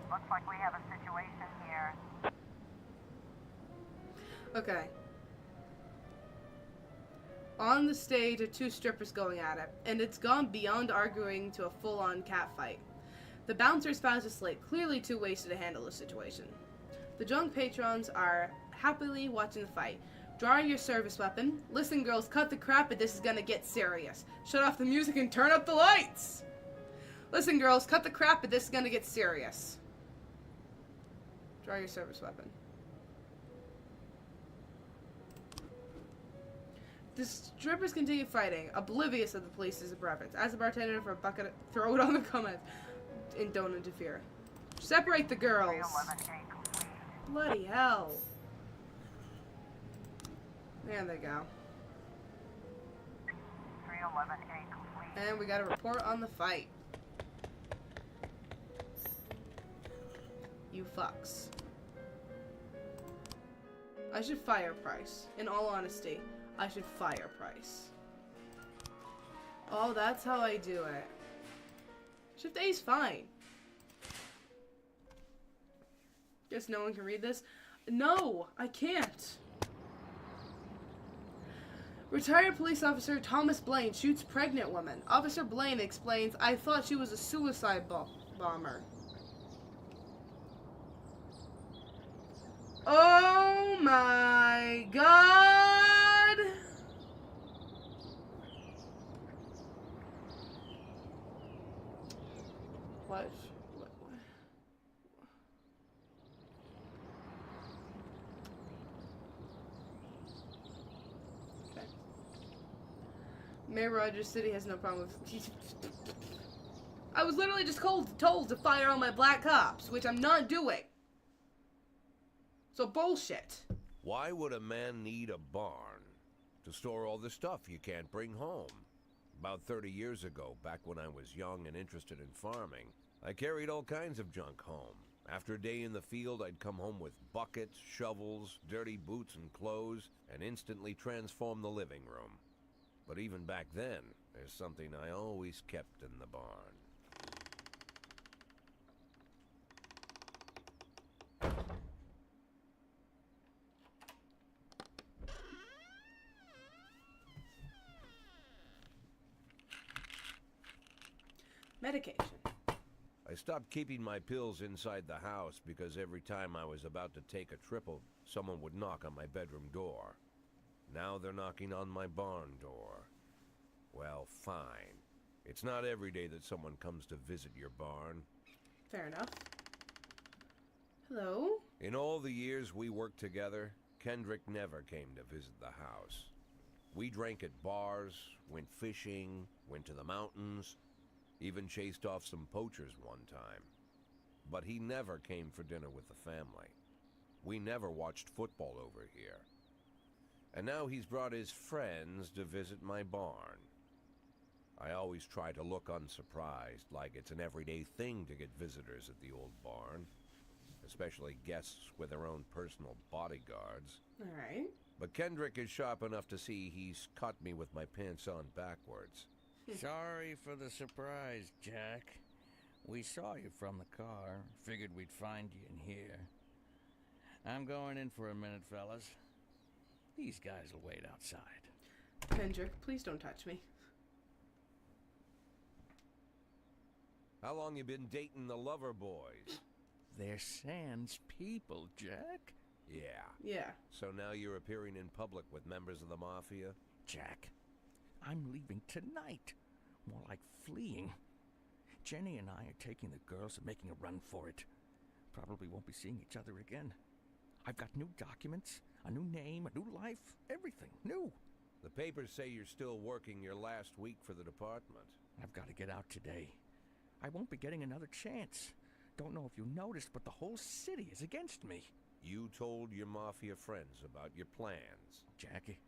Looks like we have a situation here. Okay. On the stage are two strippers going at it, and it's gone beyond arguing to a full-on cat fight. The bouncer is fast asleep, clearly too wasted to handle the situation. The drunk patrons are happily watching the fight. Draw your service weapon. Listen, girls, cut the crap, but this is gonna get serious. Shut off the music and turn up the lights! Listen, girls, cut the crap, but this is gonna get serious. Draw your service weapon. The strippers continue fighting, oblivious of the police's preference. Ask the bartender for a bucket, throw it on the comments, and don't interfere. Separate the girls. 311A complete. Bloody hell. There they go. 311A complete. And we got a report on the fight. You fucks. I should fire Price. In all honesty, I should fire Price. Oh, that's how I do it. Shift A's fine. Guess no one can read this. No, I can't. Retired police officer Thomas Blaine shoots pregnant woman. Officer Blaine explains, I thought she was a suicide bomber. Oh my god! What? Okay. Mayor Rogers City has no problem with... I was literally just told to fire all my black cops, which I'm not doing. So bullshit. Why would a man need a barn? To store all the stuff you can't bring home. About 30 years ago, back when I was young and interested in farming, I carried all kinds of junk home. After a day in the field, I'd come home with buckets, shovels, dirty boots and clothes, and instantly transform the living room. But even back then, there's something I always kept in the barn. Medication. I stopped keeping my pills inside the house because every time I was about to take a triple, someone would knock on my bedroom door. Now they're knocking on my barn door. Well, fine. It's not every day that someone comes to visit your barn. Fair enough. Hello? In all the years we worked together, Kendrick never came to visit the house. We drank at bars, went fishing, went to the mountains, even chased off some poachers one time. But he never came for dinner with the family. We never watched football over here. And now he's brought his friends to visit my barn. I always try to look unsurprised, like it's an everyday thing to get visitors at the old barn. Especially guests with their own personal bodyguards. Alright. But Kendrick is sharp enough to see he's caught me with my pants on backwards. Sorry for the surprise, Jack. We saw you from the car. Figured we'd find you in here. I'm going in for a minute, fellas. These guys will wait outside. Kendrick, please don't touch me. How long you been dating the lover boys? They're Sans people, Jack. Yeah. Yeah. So now you're appearing in public with members of the mafia? Jack, I'm leaving tonight. More like fleeing. Jenny and I are taking the girls and making a run for it. Probably won't be seeing each other again. I've got new documents, a new name, a new life, everything new. The papers say you're still working your last week for the department. I've got to get out today. I won't be getting another chance. Don't know if you noticed, but the whole city is against me. You told your mafia friends about your plans. Jackie,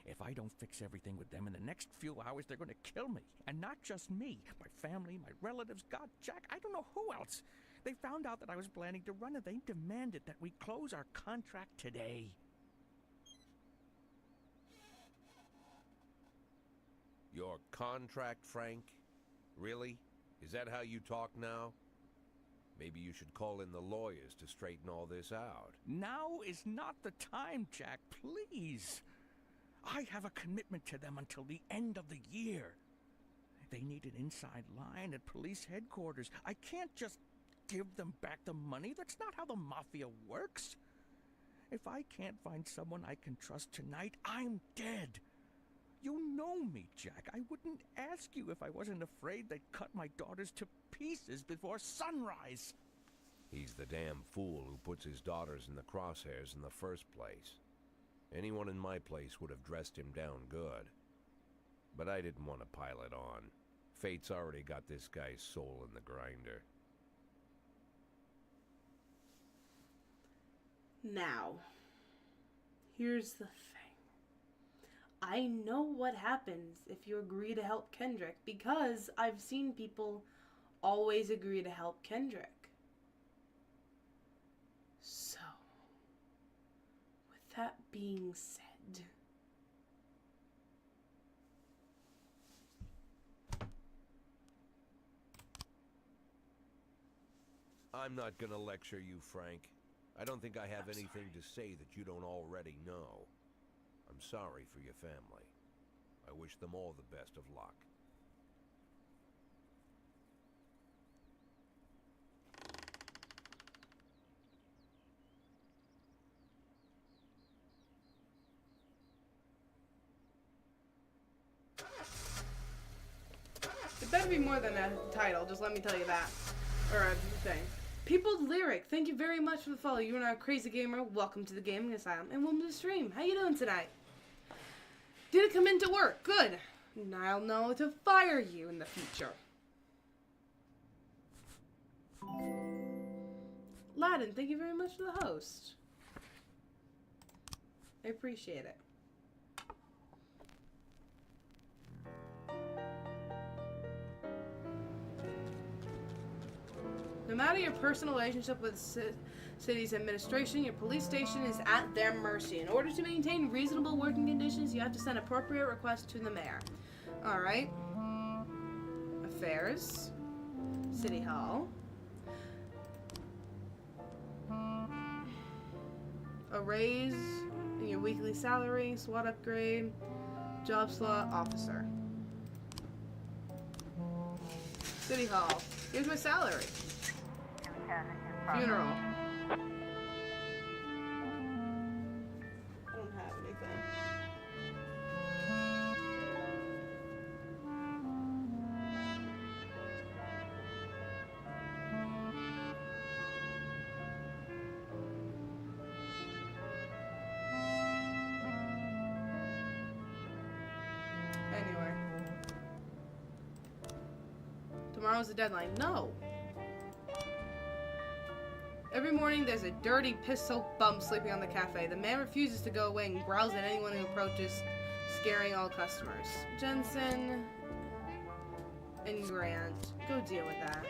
if I don't fix everything with them in the next few hours, they're going to kill me. And not just me, my family, my relatives, God, Jack, I don't know who else. They found out that I was planning to run and they demanded that we close our contract today. Your contract, Frank? Really? Is that how you talk now? Maybe you should call in the lawyers to straighten all this out. Now is not the time, Jack, please. I have a commitment to them until the end of the year. They need an inside line at police headquarters. I can't just give them back the money. That's not how the mafia works. If I can't find someone I can trust tonight, I'm dead. You know me, Jack. I wouldn't ask you if I wasn't afraid they'd cut my daughters to pieces before sunrise. He's the damn fool who puts his daughters in the crosshairs in the first place. Anyone in my place would have dressed him down good. But I didn't want to pile it on. Fate's already got this guy's soul in the grinder. Now, here's the thing. I know what happens if you agree to help Kendrick because I've seen people always agree to help Kendrick. So, with that being said, I'm not gonna lecture you, Frank. I don't think I have anything to say that you don't already know. I'm sorry for your family. I wish them all the best of luck. it better be more than a title, just let me tell you that. Or a thing. People's Lyric, thank you very much for the follow. You are not a crazy gamer. Welcome to the Gaming Asylum and welcome to the stream. How you doing tonight? Did it come into work? Good. I'll know to fire you in the future. Ladin, thank you very much for the host. I appreciate it. No matter your personal relationship with city's administration, your police station is at their mercy. In order to maintain reasonable working conditions, you have to send appropriate requests to the mayor. Alright. Affairs. City Hall. A raise in your weekly salary, SWAT upgrade, job slot, officer. City Hall. Here's my salary. Funeral. I don't have anything. Anyway. Tomorrow's the deadline. No. Every morning, there's a dirty, piss-soaked bum sleeping on the cafe. The man refuses to go away and growls at anyone who approaches, scaring all customers. Jensen and Grant, go deal with that.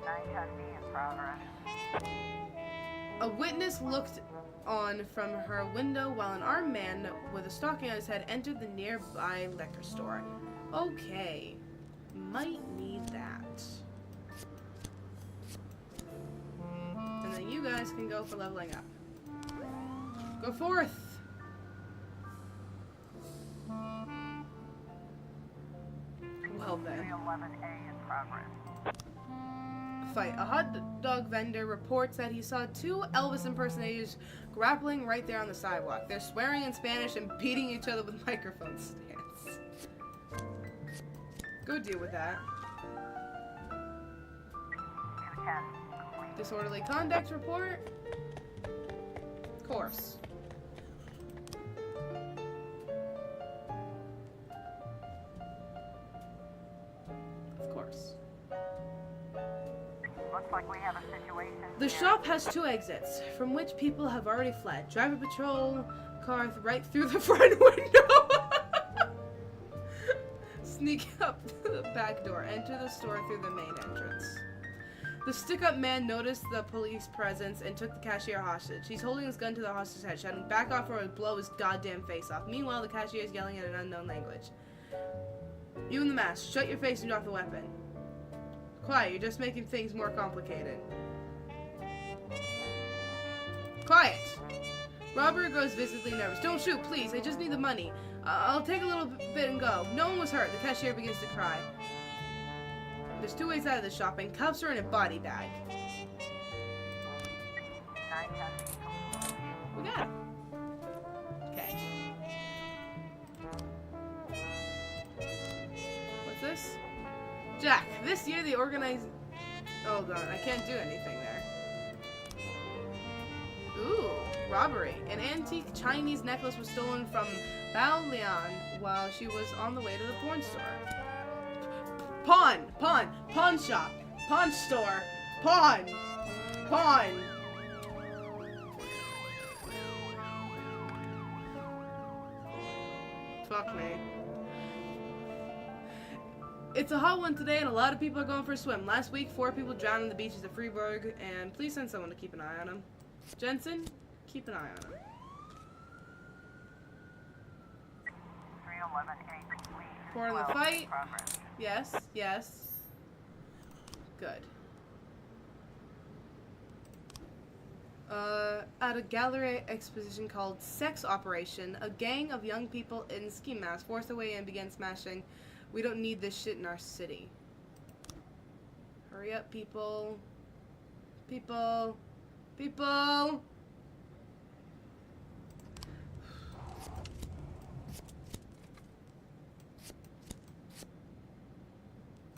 910B in progress. A witness looked on from her window while an armed man with a stocking on his head entered the nearby liquor store. Okay, might need that. And then you guys can go for leveling up. Go forth! Well then. 311A in progress. fight. A hot dog vendor reports that he saw two Elvis impersonators grappling right there on the sidewalk. They're swearing in Spanish and beating each other with microphone stands. Go deal with that. 210. Complete. Disorderly conduct report. Of course. Of course. Looks like we have a situation. The here. shop has two exits, from which people have already fled. Drive a patrol car right through the front window. Sneak up the back door. Enter the store through the main entrance. The stick-up man noticed the police presence and took the cashier hostage. He's holding his gun to the hostage's head, shouting, "Back off or I'll blow his goddamn face off." Meanwhile, the cashier is yelling in an unknown language. You in the mask, shut your face and drop the weapon. Quiet, you're just making things more complicated. Quiet! Robert grows visibly nervous. Don't shoot, please. I just need the money. I'll take a little bit and go. No one was hurt. The cashier begins to cry. There's two ways out of the shop, and cuffs are in a body bag. 910. We got him. Okay. What's this? Jack, this year the organized... Oh god, I can't do anything there. Ooh, robbery. An antique Chinese necklace was stolen from Bao Lian while she was on the way to the porn store. Pawn shop, pawn store, pawn. Fuck me. It's a hot one today and a lot of people are going for a swim. Last week, 4 people drowned on the beaches of Freeburg, and please send someone to keep an eye on them. Jensen, keep an eye on them. 311A complete. Report on the 12 fight. progress. Yes, yes. Good. At a gallery exposition called Sex Operation, a gang of young people in ski masks forced their way in and began smashing. We don't need this shit in our city. Hurry up, people. People.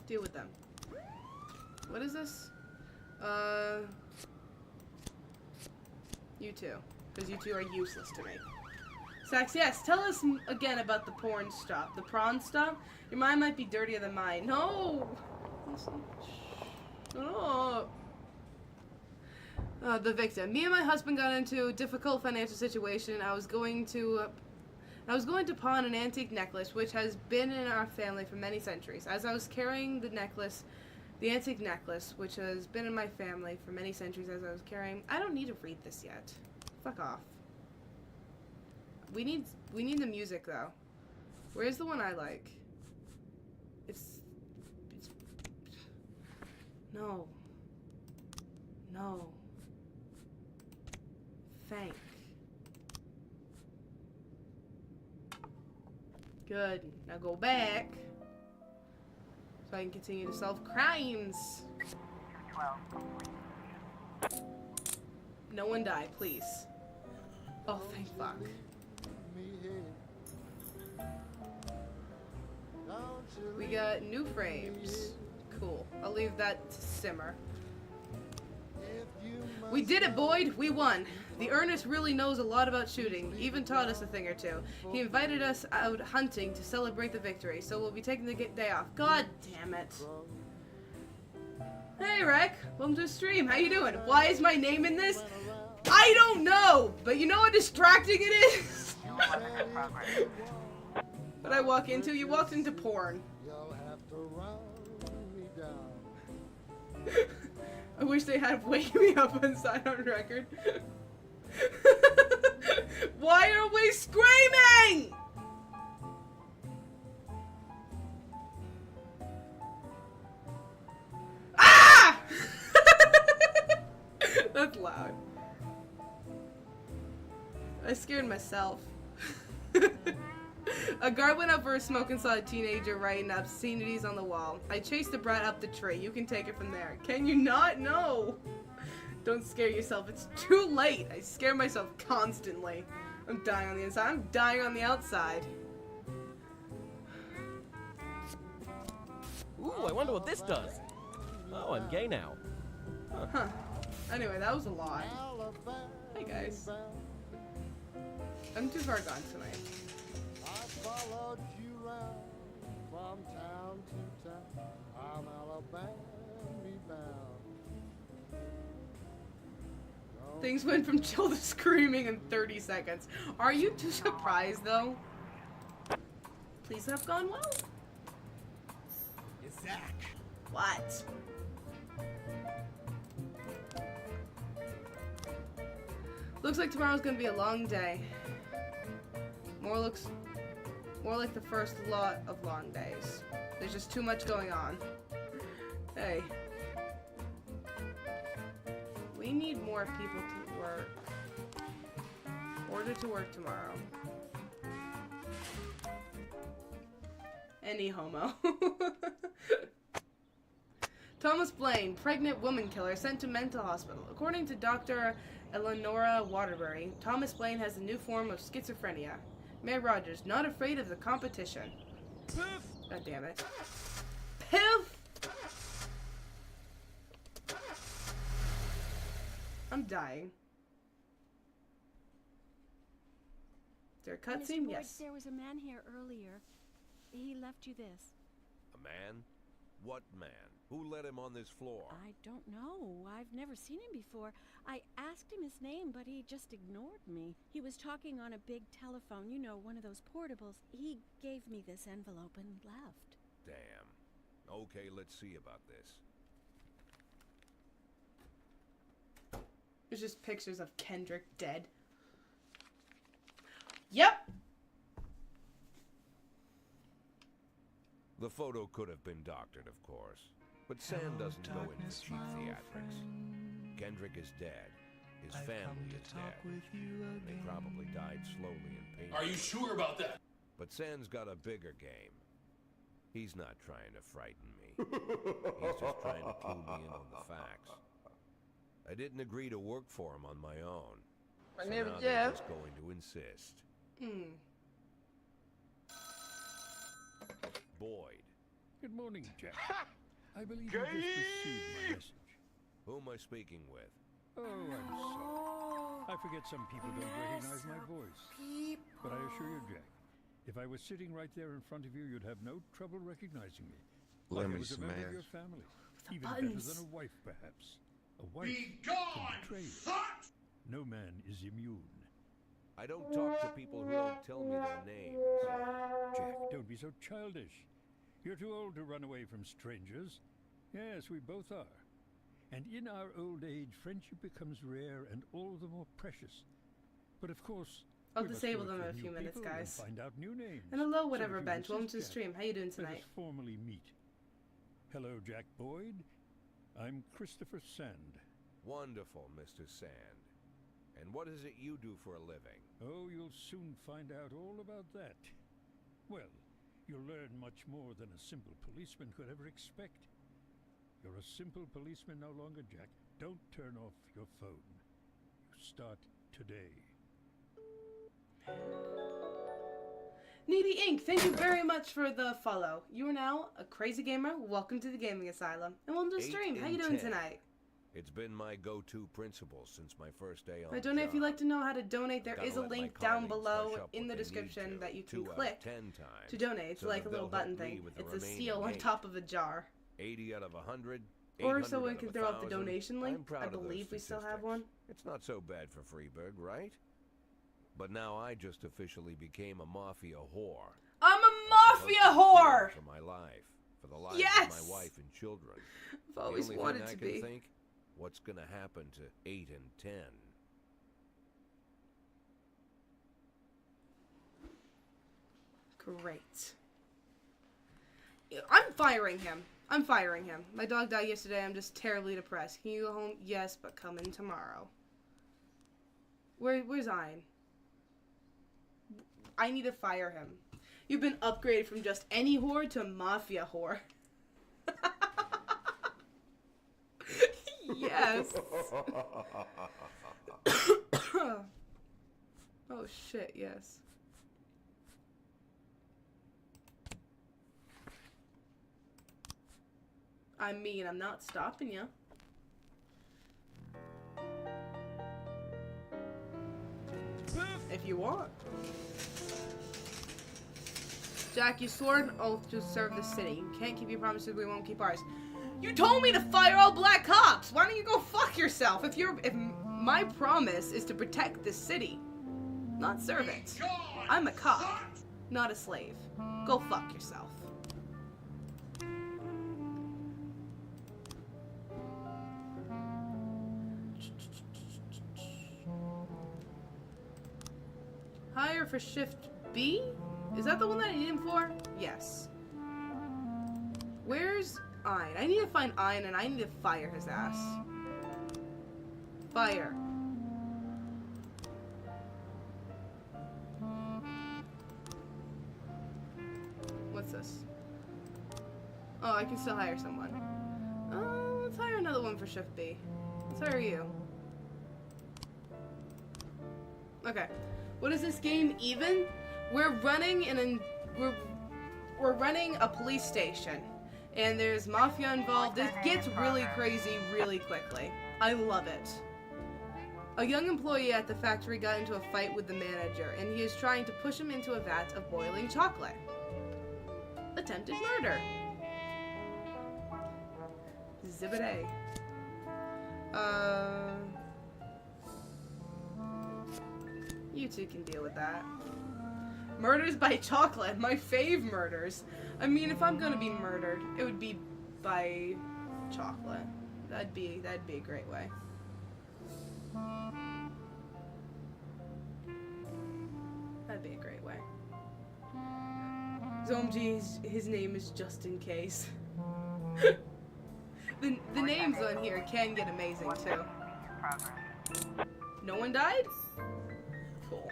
Deal with them. What is this? You two. Because you two are useless to me. Sax, yes, tell us again about the porn stop. The prawn stop? Your mind might be dirtier than mine. No! Oh. The victim. Me and my husband got into a difficult financial situation. I was going to pawn an antique necklace, which has been in our family for many centuries. As I was carrying the antique necklace, which has been in my family for many centuries as I was carrying... I don't need to read this yet. Fuck off. We need the music, though. Where's the one I like? It's... No. Thank. Good. Now go back. So I can continue to solve crimes. 212 complete. No one die, please. Oh, thank fuck. We got new frames. Cool. I'll leave that to simmer. We did it, Boyd! We won! The Ernest really knows a lot about shooting, even taught us a thing or two. He invited us out hunting to celebrate the victory, so we'll be taking the day off. God damn it. Hey, Rec! Welcome to the stream. How you doing? Why is my name in this? I don't know! But you know how distracting it is? 211 in progress. What I walk into? You walked into porn. I wish they had Wake Me Up and sign on record. Why are we screaming? Ah! That's loud. I scared myself. A guard went up for a smoke and saw a teenager writing obscenities on the wall. I chased the brat up the tree. You can take it from there. Can you not? No. Don't scare yourself. It's too late. I scare myself constantly. I'm dying on the inside. I'm dying on the outside. Ooh, I wonder what this does. Oh, I'm gay now. Huh. Anyway, that was a lot. Hey guys. I'm too far gone tonight. I followed you round from town to town. I'm Alabama bound. Things went from chill to screaming in 30 seconds. Are you too surprised though? Please have gone well. Zach. What? Looks like tomorrow's gonna be a long day. More like the first lot of long days. There's just too much going on. Hey. We need more people to work. Order to work tomorrow. Any homo. Thomas Blaine, pregnant woman killer, sent to mental hospital. According to Dr. Eleonora Waterbury, Thomas Blaine has a new form of schizophrenia. Mayor Rogers, not afraid of the competition. God damn it. Poof! I'm dying. Is there a cutscene? Boyd, Yes. there was a man here earlier. He left you this. A man? What man? Who let him on this floor? I don't know. I've never seen him before. I asked him his name, but he just ignored me. He was talking on a big telephone, you know, one of those portables. He gave me this envelope and left. Damn. Okay, let's see about this. There's just pictures of Kendrick dead. Yep! The photo could have been doctored, of course. But Sand doesn't go into cheap theatrics. Kendrick is dead. His family is dead. They probably died slowly and painfully. Are you sure about that? But Sand's got a bigger game. He's not trying to frighten me. He's just trying to clue me in on the facts. I didn't agree to work for him on my own. My so name now is they're Jeff. just going to insist. Boyd. Good morning, Jack. I believe you just received my message. Who am I speaking with? Oh, I'm sorry. I forget some people don't recognize my voice. But I assure you, Jack, if I was sitting right there in front of you, you'd have no trouble recognizing me. Like I was a member of your family. Even better than a wife, perhaps. A wife can betray you. No man is immune. I don't talk to people who don't tell me their names. Jack, don't be so childish. You're too old to run away from strangers. Yes, we both are. And in our old age, friendship becomes rare and all the more precious. But of course, I'll we must disable work them in with a few new minutes, people and guys. Find out new names. And hello, So whatever if you bench. Welcome insist, to the Jack, stream. How you doing let tonight? us formally meet. Hello, Jack Boyd. I'm Christopher Sand. Wonderful, Mr. Sand. And what is it you do for a living? Oh, you'll soon find out all about that. Well, you'll learn much more than a simple policeman could ever expect. You're a simple policeman no longer, Jack. Don't turn off your phone. You start today. Needy Inc., thank you very much for the follow. You are now a crazy gamer. Welcome to the Gaming Asylum. And welcome to the stream. How you doing tonight? It's been my go-to principle since my first day on the Donate if job. you'd like to know how to donate. There Gotta is a let my link down colleagues below hush up in what the they need description to, that you 2 can out of click 10 times, to donate. It's so like that a little they'll button help me thing. with the It's a remaining seal on 8. top of a jar. 80 out of 100. Or 800 someone out can of throw up the 1,000. donation link. I'm proud I of those believe we still have statistics. one. It's not so bad for Freeburg, right? But now I just officially became a mafia whore. I'm a mafia whore! For my life, for the lives Yes! of my wife and children. I've always the only wanted thing to I be. can think, what's gonna happen to 8 and 10? Great. I'm firing him. I'm firing him. My dog died yesterday. I'm just terribly depressed. Can you go home? Yes, but come in tomorrow. Where's Ian? I need to fire him. You've been upgraded from just any whore to mafia whore. Yes. Oh shit, yes. I mean, I'm not stopping you. If you want. Jack, you swore an oath to serve the city. You can't keep your promises, we won't keep ours. You told me to fire all black cops! Why don't you go fuck yourself? If my promise is to protect this city, not serve it. I'm a cop, not a slave. Go fuck yourself. Hire for shift B? Is that the one that I need him for? Yes. Where's Ein? I need to find Ein and I need to fire his ass. Fire. What's this? Oh, I can still hire someone. Let's hire another one for shift B. Let's hire you. Okay. What is this game even? We're running we're running a police station, and there's mafia involved. It gets really crazy really quickly. I love it. A young employee at the factory got into a fight with the manager, and he is trying to push him into a vat of boiling chocolate. Attempted murder. Exhibit A. You two can deal with that. Murders by chocolate. My fave murders. I mean, if I'm gonna be murdered, it would be by chocolate. That'd be a great way. That'd be a great way. Zomji, his name is just in case. The names on here can get amazing too. No one died? Cool.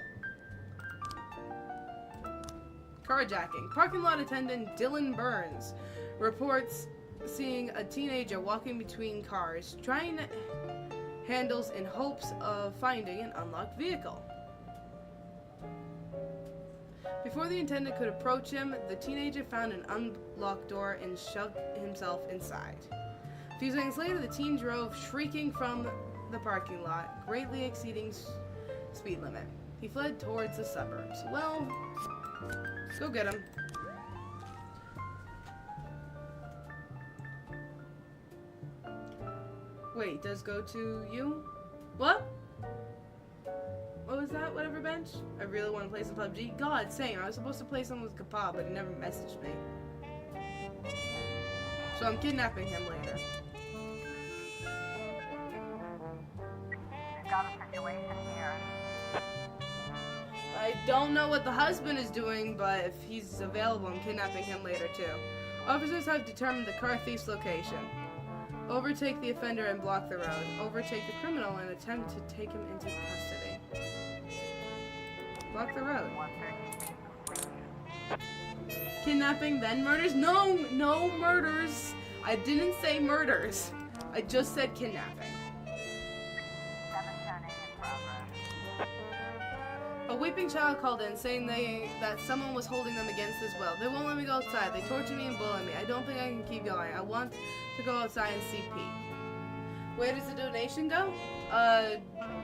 Carjacking. Parking lot attendant Dylan Burns reports seeing a teenager walking between cars, trying handles in hopes of finding an unlocked vehicle. Before the attendant could approach him, the teenager found an unlocked door and shoved himself inside. A few seconds later, the teen drove shrieking from the parking lot, greatly exceeding speed limit. He fled towards the suburbs. Well, go get him. Wait, does go to you? What? What was that? Whatever bench? I really want to play some PUBG. God, same. I was supposed to play some with Kappa, but he never messaged me. So I'm kidnapping him later. We've got a situation here. I don't know what the husband is doing, but if he's available, I'm kidnapping him later too. Officers have determined the car thief's location. Overtake the offender and block the road. Overtake the criminal and attempt to take him into custody. Block the road. Kidnapping, then murders? No, no murders. I didn't say murders. I just said kidnapping. A weeping child called in, saying that someone was holding them against his will. They won't let me go outside. They torture me and bully me. I don't think I can keep going. I want to go outside and see Pete. Where does the donation go?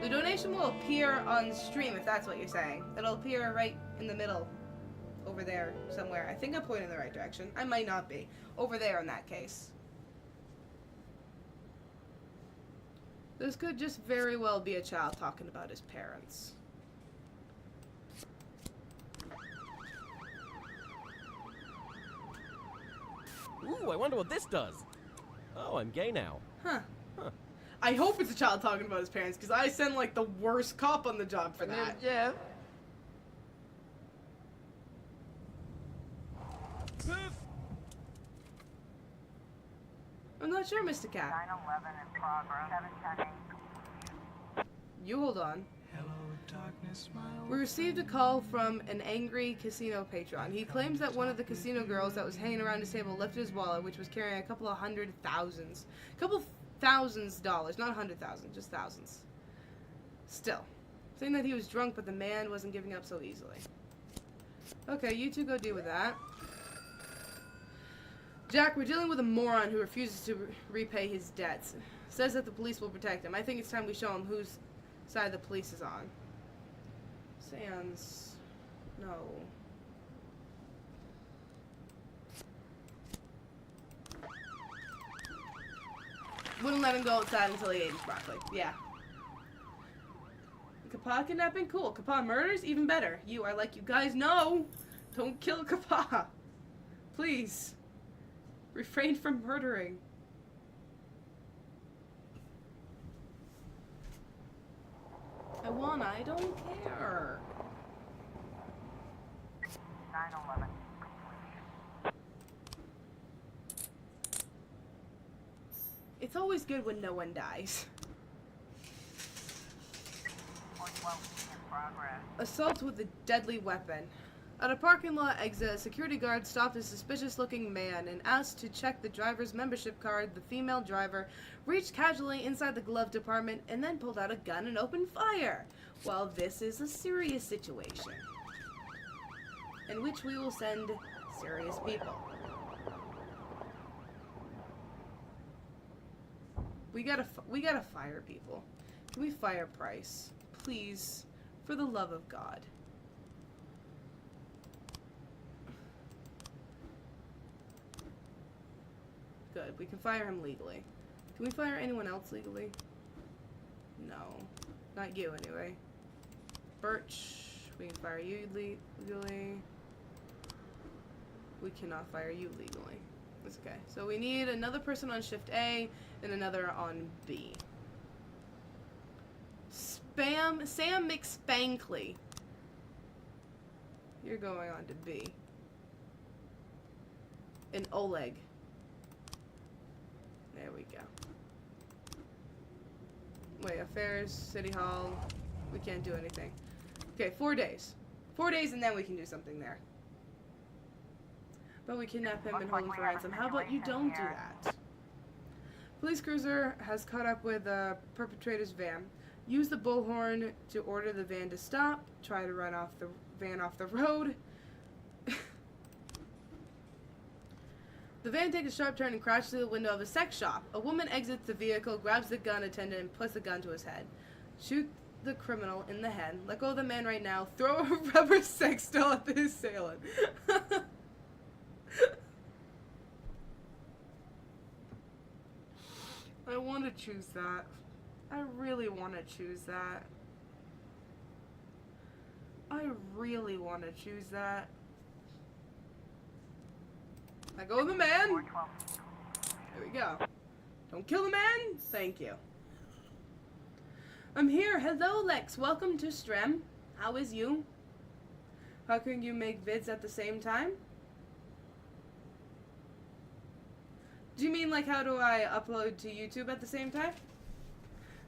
The donation will appear on stream, if that's what you're saying. It'll appear right in the middle. Over there, somewhere. I think I'm pointing in the right direction. I might not be. Over there in that case. This could just very well be a child talking about his parents. Ooh, I wonder what this does. Oh, I'm gay now. Huh. I hope it's a child talking about his parents, because I send like the worst cop on the job for that. Yeah. I'm not sure, Mr. Cat. 911 in progress. 710. You hold on. Hello, We received a call from an angry casino patron. He claims that one of the casino girls that was hanging around his table lifted his wallet, which was carrying a couple thousands dollars, not 100,000, just thousands. Still, saying that he was drunk, but the man wasn't giving up so easily. Okay, you two go deal with that. Jack, we're dealing with a moron who refuses to repay his debts. Says that the police will protect him. I think it's time we show him whose side the police is on. Sans. No. Wouldn't let him go outside until he ate his broccoli. Yeah. Kapa kidnapping? Cool. Kapa murders? Even better. I like you guys. No! Don't kill Kapa. Please. Refrain from murdering. I don't care. 9/11. It's always good when no one dies. 412 in progress. Assault with a deadly weapon. At a parking lot exit, a security guard stopped a suspicious-looking man and asked to check the driver's membership card. The female driver reached casually inside the glove department and then pulled out a gun and opened fire. Well, this is a serious situation in which we will send serious people. We gotta fire people. Can we fire Price? Please, for the love of God. Good, we can fire him legally. Can we fire anyone else legally? No. Not you, anyway. Birch, we can fire you legally. We cannot fire you legally. That's okay. So we need another person on shift A and another on B. Sam McSpankley. You're going on to B. And Oleg. There we go. Wait, affairs, city hall. We can't do anything. Okay, 4 days. 4 days and then we can do something there. But we kidnap him and hold him for ransom. How about you don't do that? Police cruiser has caught up with the perpetrator's van. Use the bullhorn to order the van to stop. Try to run off the van off the road. The van takes a sharp turn and crashes through the window of a sex shop. A woman exits the vehicle, grabs the gun attendant, and puts the gun to his head. Shoot the criminal in the head. Let go of the man right now. Throw a rubber sex doll at the assailant. I want to choose that. I really want to choose that. I really want to choose that. Let go of the man. There we go. Don't kill the man. Thank you. I'm here. Hello, Lex. Welcome to Strem. How is you? How can you make vids at the same time? Do you mean like how do I upload to YouTube at the same time?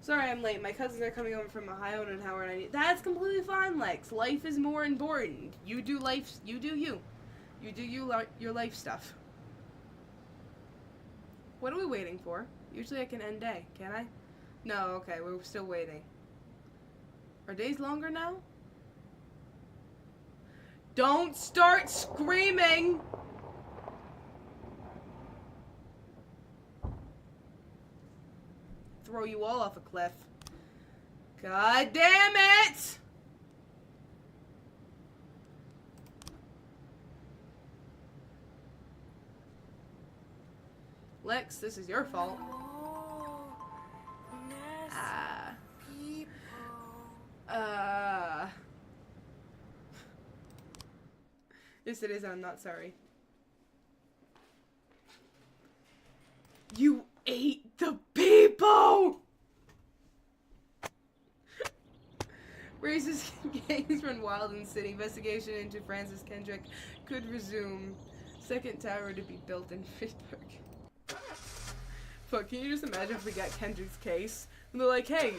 Sorry I'm late. My cousins are coming over from Ohio and Howard. That's completely fine, Lex. Life is more important. You do life. You do you. You do your life stuff. What are we waiting for? Usually I can end day, can I? No, okay, we're still waiting. Are days longer now? Don't start screaming! Throw you all off a cliff. God damn it! Lex, this is your fault. Yes, it is. I'm not sorry. You ate the people! Racist gangs run wild in the city. Investigation into Francis Kendrick could resume. Second tower to be built in Freeburg. Fuck, can you just imagine if we got Kendrick's case? And they're like, hey,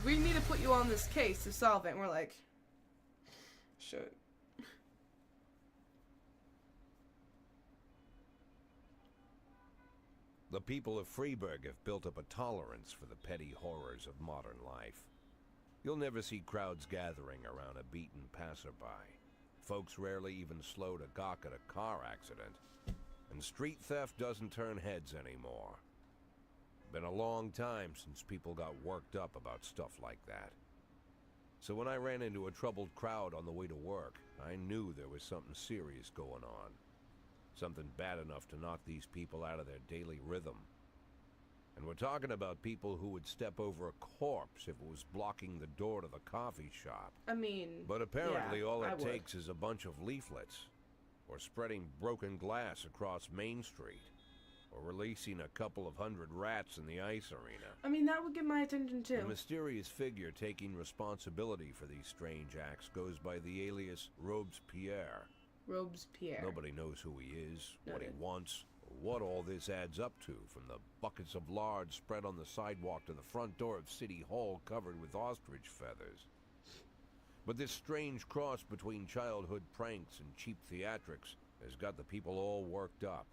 we need to put you on this case to solve it. And we're like, sure. The people of Freeburg have built up a tolerance for the petty horrors of modern life. You'll never see crowds gathering around a beaten passerby. Folks rarely even slow to gawk at a car accident. And street theft doesn't turn heads anymore. Been a long time since people got worked up about stuff like that. So when I ran into a troubled crowd on the way to work, I knew there was something serious going on. Something bad enough to knock these people out of their daily rhythm. And we're talking about people who would step over a corpse if it was blocking the door to the coffee shop. I mean, but apparently yeah, all it takes is a bunch of leaflets, or spreading broken glass across Main Street, or releasing a couple of hundred rats in the ice arena. I mean, that would get my attention too. The mysterious figure taking responsibility for these strange acts goes by the alias Robespierre. Robespierre. Nobody knows who he is, what he Noted. wants, or what all this adds up to, from the buckets of lard spread on the sidewalk to the front door of City Hall covered with ostrich feathers. But this strange cross between childhood pranks and cheap theatrics has got the people all worked up.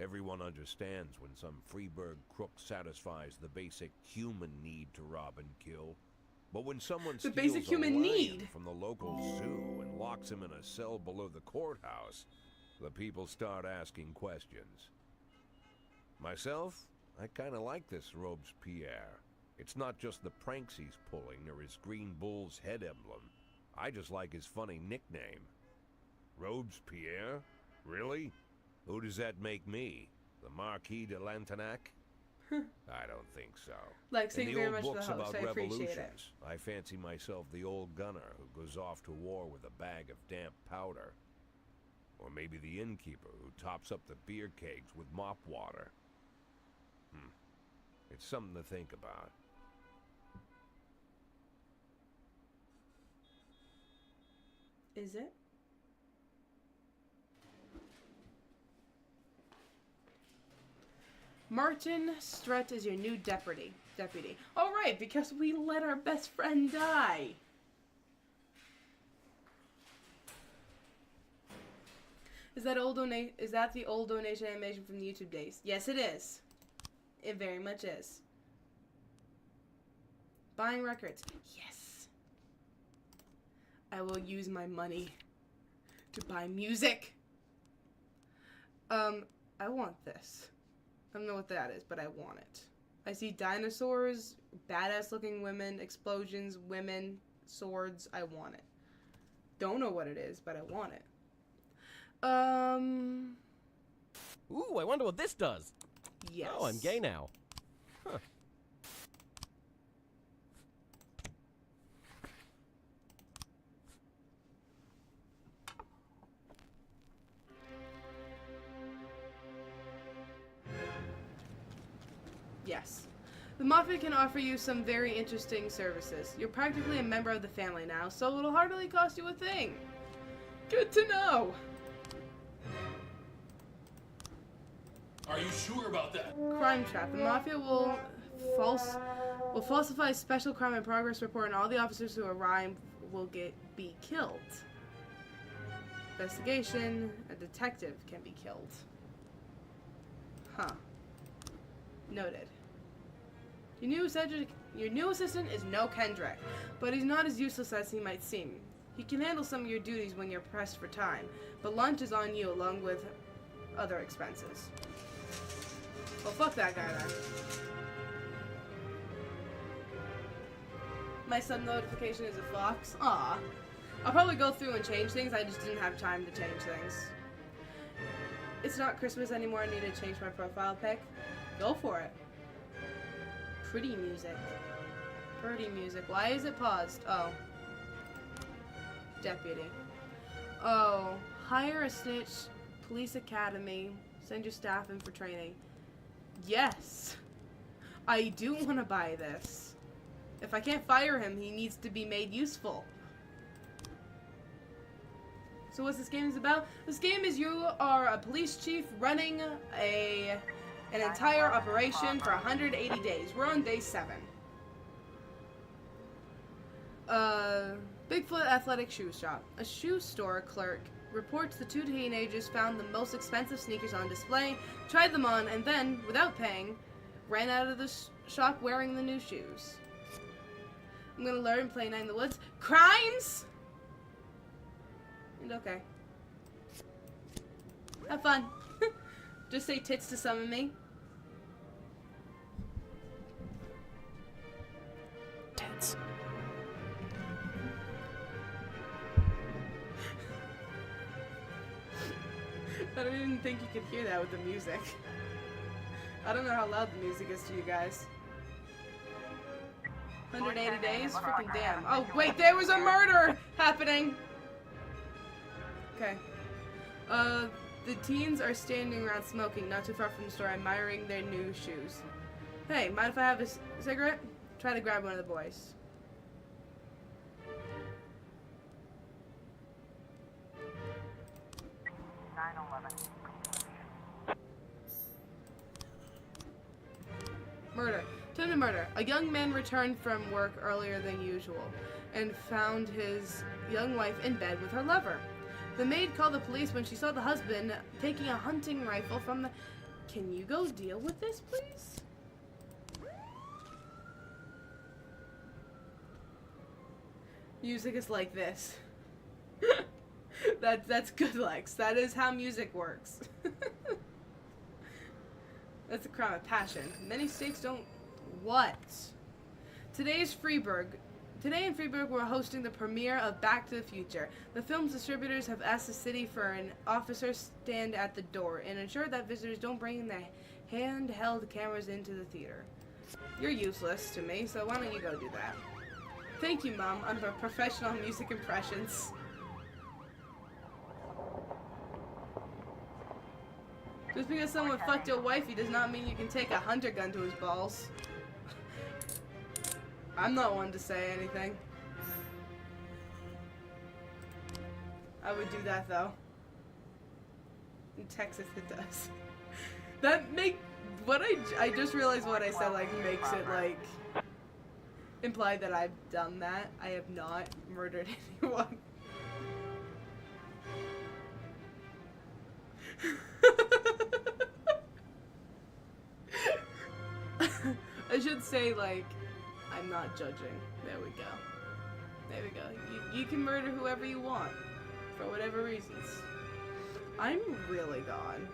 Everyone understands when some Freeburg crook satisfies the basic human need to rob and kill. But when someone steals basic human a lion need from the local zoo and locks him in a cell below the courthouse, the people start asking questions. Myself, I kind of like this Robespierre. It's not just the pranks he's pulling or his green bull's head emblem. I just like his funny nickname. Robespierre? Really? Who does that make me? The Marquis de Lantenac? I don't think so. Lex, thank In you the very old much for books the host. about I appreciate it. revolutions, I fancy myself the old gunner who goes off to war with a bag of damp powder. Or maybe the innkeeper who tops up the beer kegs with mop water. It's something to think about. Is it? Martin Strutt is your new deputy. All right, because we let our best friend die. Is that the old donation animation from the YouTube days? Yes, it is. It very much is. Buying records. Yes. I will use my money to buy music. I want this. I don't know what that is, but I want it. I see dinosaurs, badass looking women, explosions, women, swords. I want it. Don't know what it is, but I want it. Ooh, I wonder what this does. Yes. Oh, I'm gay now. Huh. Yes. The Mafia can offer you some very interesting services. You're practically a member of the family now, so it'll hardly cost you a thing. Good to know. Are you sure about that? Crime trap. The Mafia will falsify a special crime in progress report, and all the officers who arrive will be killed. Investigation. A detective can be killed. Huh. Noted. Your new assistant is no Kendrick, but he's not as useless as he might seem. He can handle some of your duties when you're pressed for time, but lunch is on you along with other expenses. Well, fuck that guy then. My sub notification is a fox. Aw. I'll probably go through and change things, I just didn't have time to change things. It's not Christmas anymore, I need to change my profile pic. Go for it. Pretty music. Pretty music. Why is it paused? Oh. Deputy. Oh. Hire a snitch. Police academy. Send your staff in for training. Yes. I do want to buy this. If I can't fire him, he needs to be made useful. So what's this game is about? This game is you are a police chief running an entire operation for 180 days. We're on day 7. Bigfoot Athletic Shoe Shop. A shoe store clerk reports the two teenagers found the most expensive sneakers on display, tried them on, and then, without paying, ran out of the shop wearing the new shoes. I'm gonna learn play Night in the Woods. Crimes! And okay. Have fun. Just say tits to summon me. Tits. I don't even think you could hear that with the music. I don't know how loud the music is to you guys. 180 days? Freaking damn. Oh, wait, there was a murder happening! Okay. The teens are standing around smoking, not too far from the store, admiring their new shoes. Hey, mind if I have a cigarette? Try to grab one of the boys. Murder. Attempted murder. A young man returned from work earlier than usual and found his young wife in bed with her lover. The maid called the police when she saw the husband taking a hunting rifle from the... Can you go deal with this, please? Music is like this. That's good, Lex. That is how music works. That's a crime of passion. Many states don't... What? Today in Freeburg, we're hosting the premiere of Back to the Future. The film's distributors have asked the city for an officer stand at the door and ensure that visitors don't bring their handheld cameras into the theater. You're useless to me, so why don't you go do that? Thank you, Mom. I'm a professional music impressions. Just because someone fucked your wifey does not mean you can take a hunter gun to his balls. I'm not one to say anything. I would do that though. In Texas it does. That I just realized what I said like makes it like implied that I've done that. I have not murdered anyone. I should say like I'm not judging. There we go. There we go. You can murder whoever you want for whatever reasons. I'm really gone.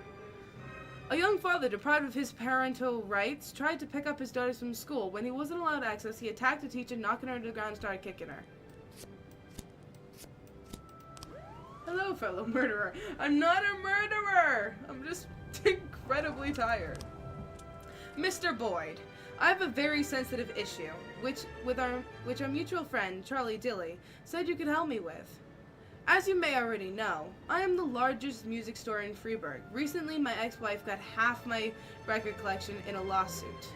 A young father deprived of his parental rights tried to pick up his daughters from school. When he wasn't allowed access, he attacked the teacher, knocking her to the ground and started kicking her. Hello, fellow murderer. I'm not a murderer! I'm just incredibly tired. Mr. Boyd, I have a very sensitive issue, which our mutual friend, Charlie Dilly, said you could help me with. As you may already know, I am the largest music store in Freeburg. Recently, my ex-wife got half my record collection in a lawsuit.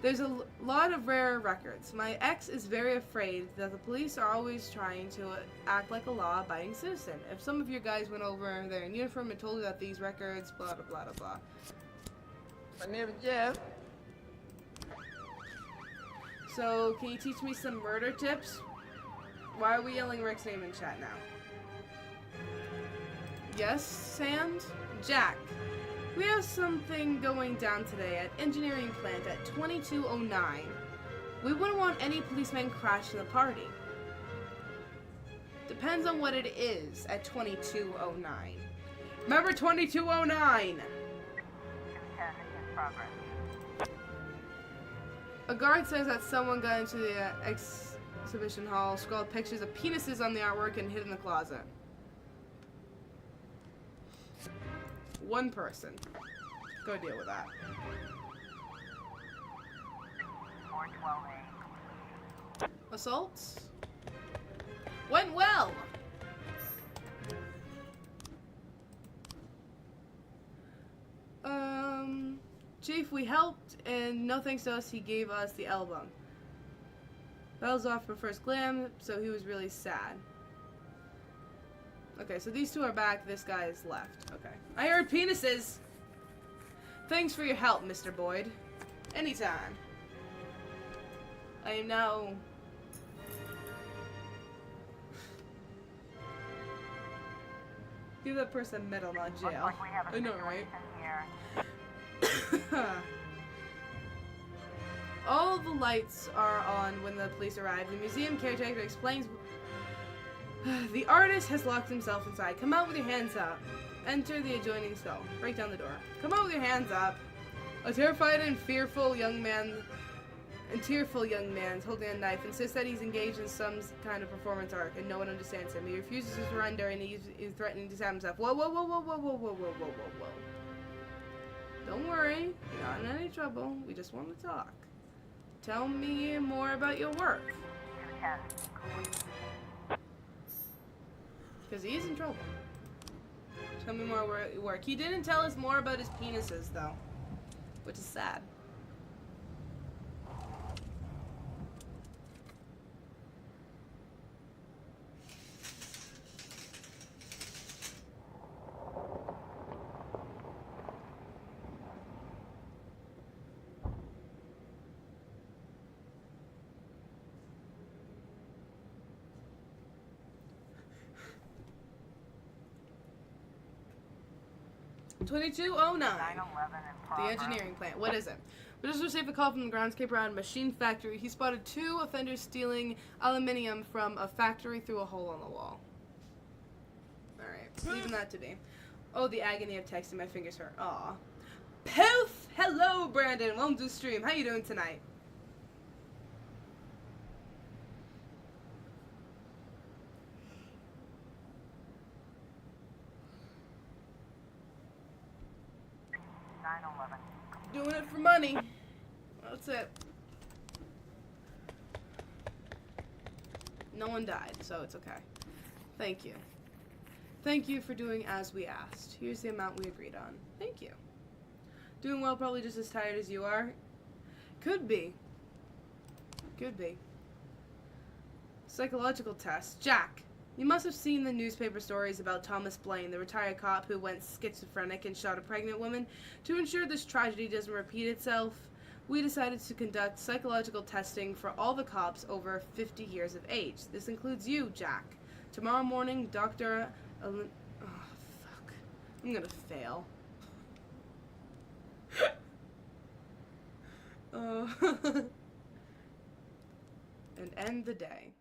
There's a lot of rare records. My ex is very afraid that the police are always trying to act like a law-abiding citizen. If some of your guys went over there in uniform and told you that these records, blah, blah, blah, blah, blah. My name is Jeff. So, can you teach me some murder tips? Why are we yelling Rick's name in chat now? Yes, Sand? Jack. We have something going down today at engineering plant at 2209. We wouldn't want any policemen crashing the party. Depends on what it is at 2209. Remember 2209! A guard says that someone got into the exhibition hall, scrawled pictures of penises on the artwork, and hid in the closet. One person. Go deal with that. 412A. Assaults? Went well! Chief, we helped, and no thanks to us, he gave us the album. That was off for first glam, so he was really sad. Okay, so these two are back, this guy is left. Okay. I heard penises! Thanks for your help, Mr. Boyd. Anytime. I am now Give that person medal, not jail. Looks like we have a I know, situation right? here. All the lights are on when the police arrive. The museum caretaker explains the artist has locked himself inside. Come out with your hands up. Enter the adjoining cell. Break down the door. Come out with your hands up. A terrified and tearful young man holding a knife insists that he's engaged in some kind of performance art and no one understands him. He refuses to surrender and he's threatening to stab himself. Whoa, whoa, whoa, whoa, whoa, whoa, whoa, whoa, whoa, whoa, whoa. Don't worry. You're not in any trouble. We just want to talk. Tell me more about your work. Because he is in trouble. Tell me more about your work. He didn't tell us more about his penises, though. Which is sad. The engineering plant. What is it? We just received a call from the groundskeeper on a machine factory. He spotted 2 offenders stealing aluminium from a factory through a hole on the wall. Alright, leaving that to be. Oh, the agony of texting. My fingers hurt. Aw. Poof! Hello, Brandon. Welcome to the stream. How you doing tonight? Doing it for money. That's it. No one died, so it's okay. Thank you. Thank you for doing as we asked. Here's the amount we agreed on. Thank you. Doing well, probably just as tired as you are. Could be. Could be. Psychological test. Jack, you must have seen the newspaper stories about Thomas Blaine, the retired cop who went schizophrenic and shot a pregnant woman. To ensure this tragedy doesn't repeat itself, we decided to conduct psychological testing for all the cops over 50 years of age. This includes you, Jack. Tomorrow morning, Dr. Oh, fuck. I'm gonna fail. And end the day.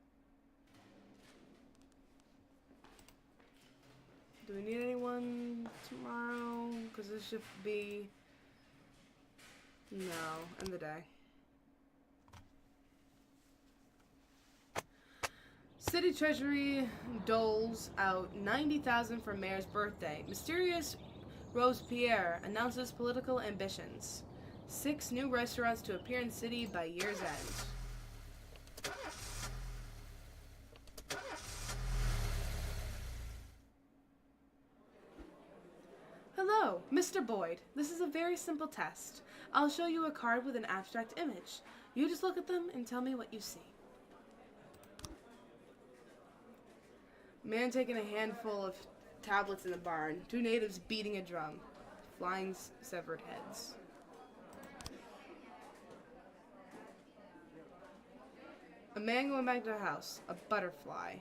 Do we need anyone tomorrow? Because this should be... No, end the day. City Treasury doles out $90,000 for Mayor's birthday. Mysterious Robespierre announces political ambitions. 6 new restaurants to appear in city by year's end. Hello, Mr. Boyd. This is a very simple test. I'll show you a card with an abstract image. You just look at them and tell me what you see. Man taking a handful of tablets in the barn. 2 natives beating a drum. Flying severed heads. A man going back to the house. A butterfly.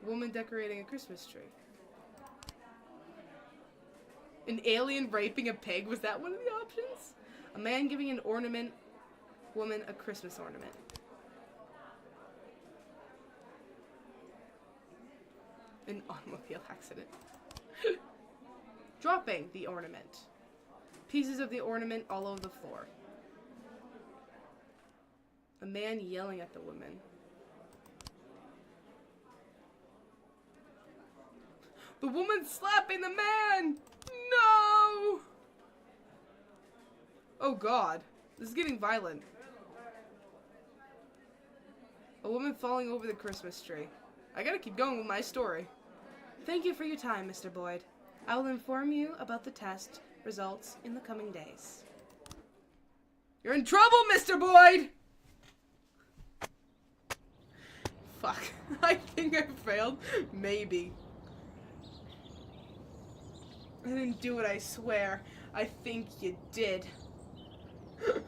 Woman decorating a Christmas tree. An alien raping a pig? Was that one of the options? A man giving an ornament. Woman a Christmas ornament. An automobile accident. Dropping the ornament. Pieces of the ornament all over the floor. A man yelling at the woman. The woman slapping the man! No! Oh god. This is getting violent. A woman falling over the Christmas tree. I gotta keep going with my story. Thank you for your time, Mr. Boyd. I will inform you about the test results in the coming days. You're in trouble, Mr. Boyd! Fuck. I think I failed. Maybe. I didn't do it, I swear. I think you did. What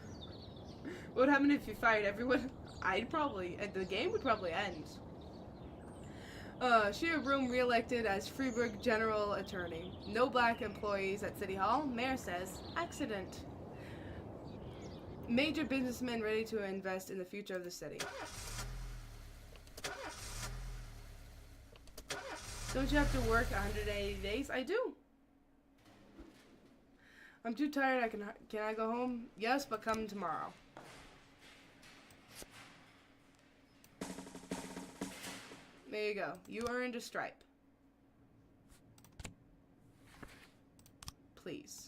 would happen if you fired everyone? The game would probably end. Sheer Broom re-elected as Freeburg General Attorney. No black employees at City Hall. Mayor says, accident. Major businessmen ready to invest in the future of the city. Don't you have to work 180 days? I do. I'm too tired. Can I go home? Yes, but come tomorrow. There you go. You earned a stripe. Please.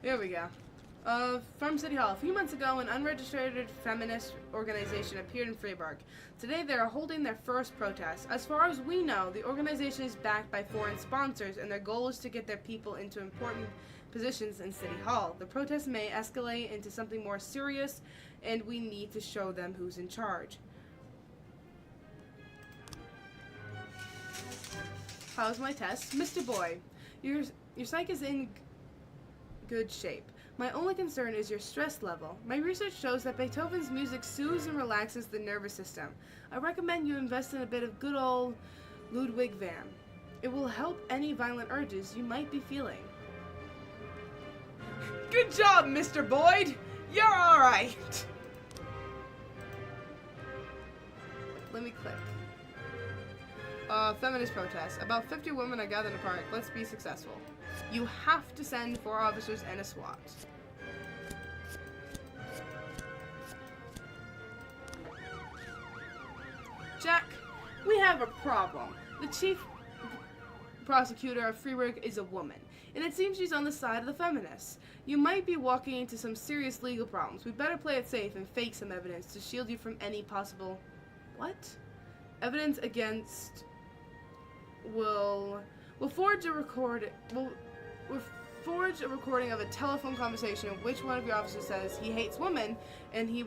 Here we go. From City Hall. A few months ago, an unregistered feminist organization appeared in Freeburg. Today, they are holding their first protest. As far as we know, the organization is backed by foreign sponsors, and their goal is to get their people into important positions in City Hall. The protest may escalate into something more serious, and we need to show them who's in charge. How's my test? Mr. Boyd, your psyche is in good shape. My only concern is your stress level. My research shows that Beethoven's music soothes and relaxes the nervous system. I recommend you invest in a bit of good old Ludwig van. It will help any violent urges you might be feeling. Good job, Mr. Boyd! You're alright! Let me click. Feminist protest. About 50 women are gathered in a park. Let's be successful. You have to send 4 officers and a SWAT. Jack, we have a problem. The chief prosecutor of Freeburg is a woman, and it seems she's on the side of the feminists. You might be walking into some serious legal problems. We better play it safe and fake some evidence to shield you from any possible... What? Evidence against... We'll forge a recording of a telephone conversation in which one of your officers says he hates women, and he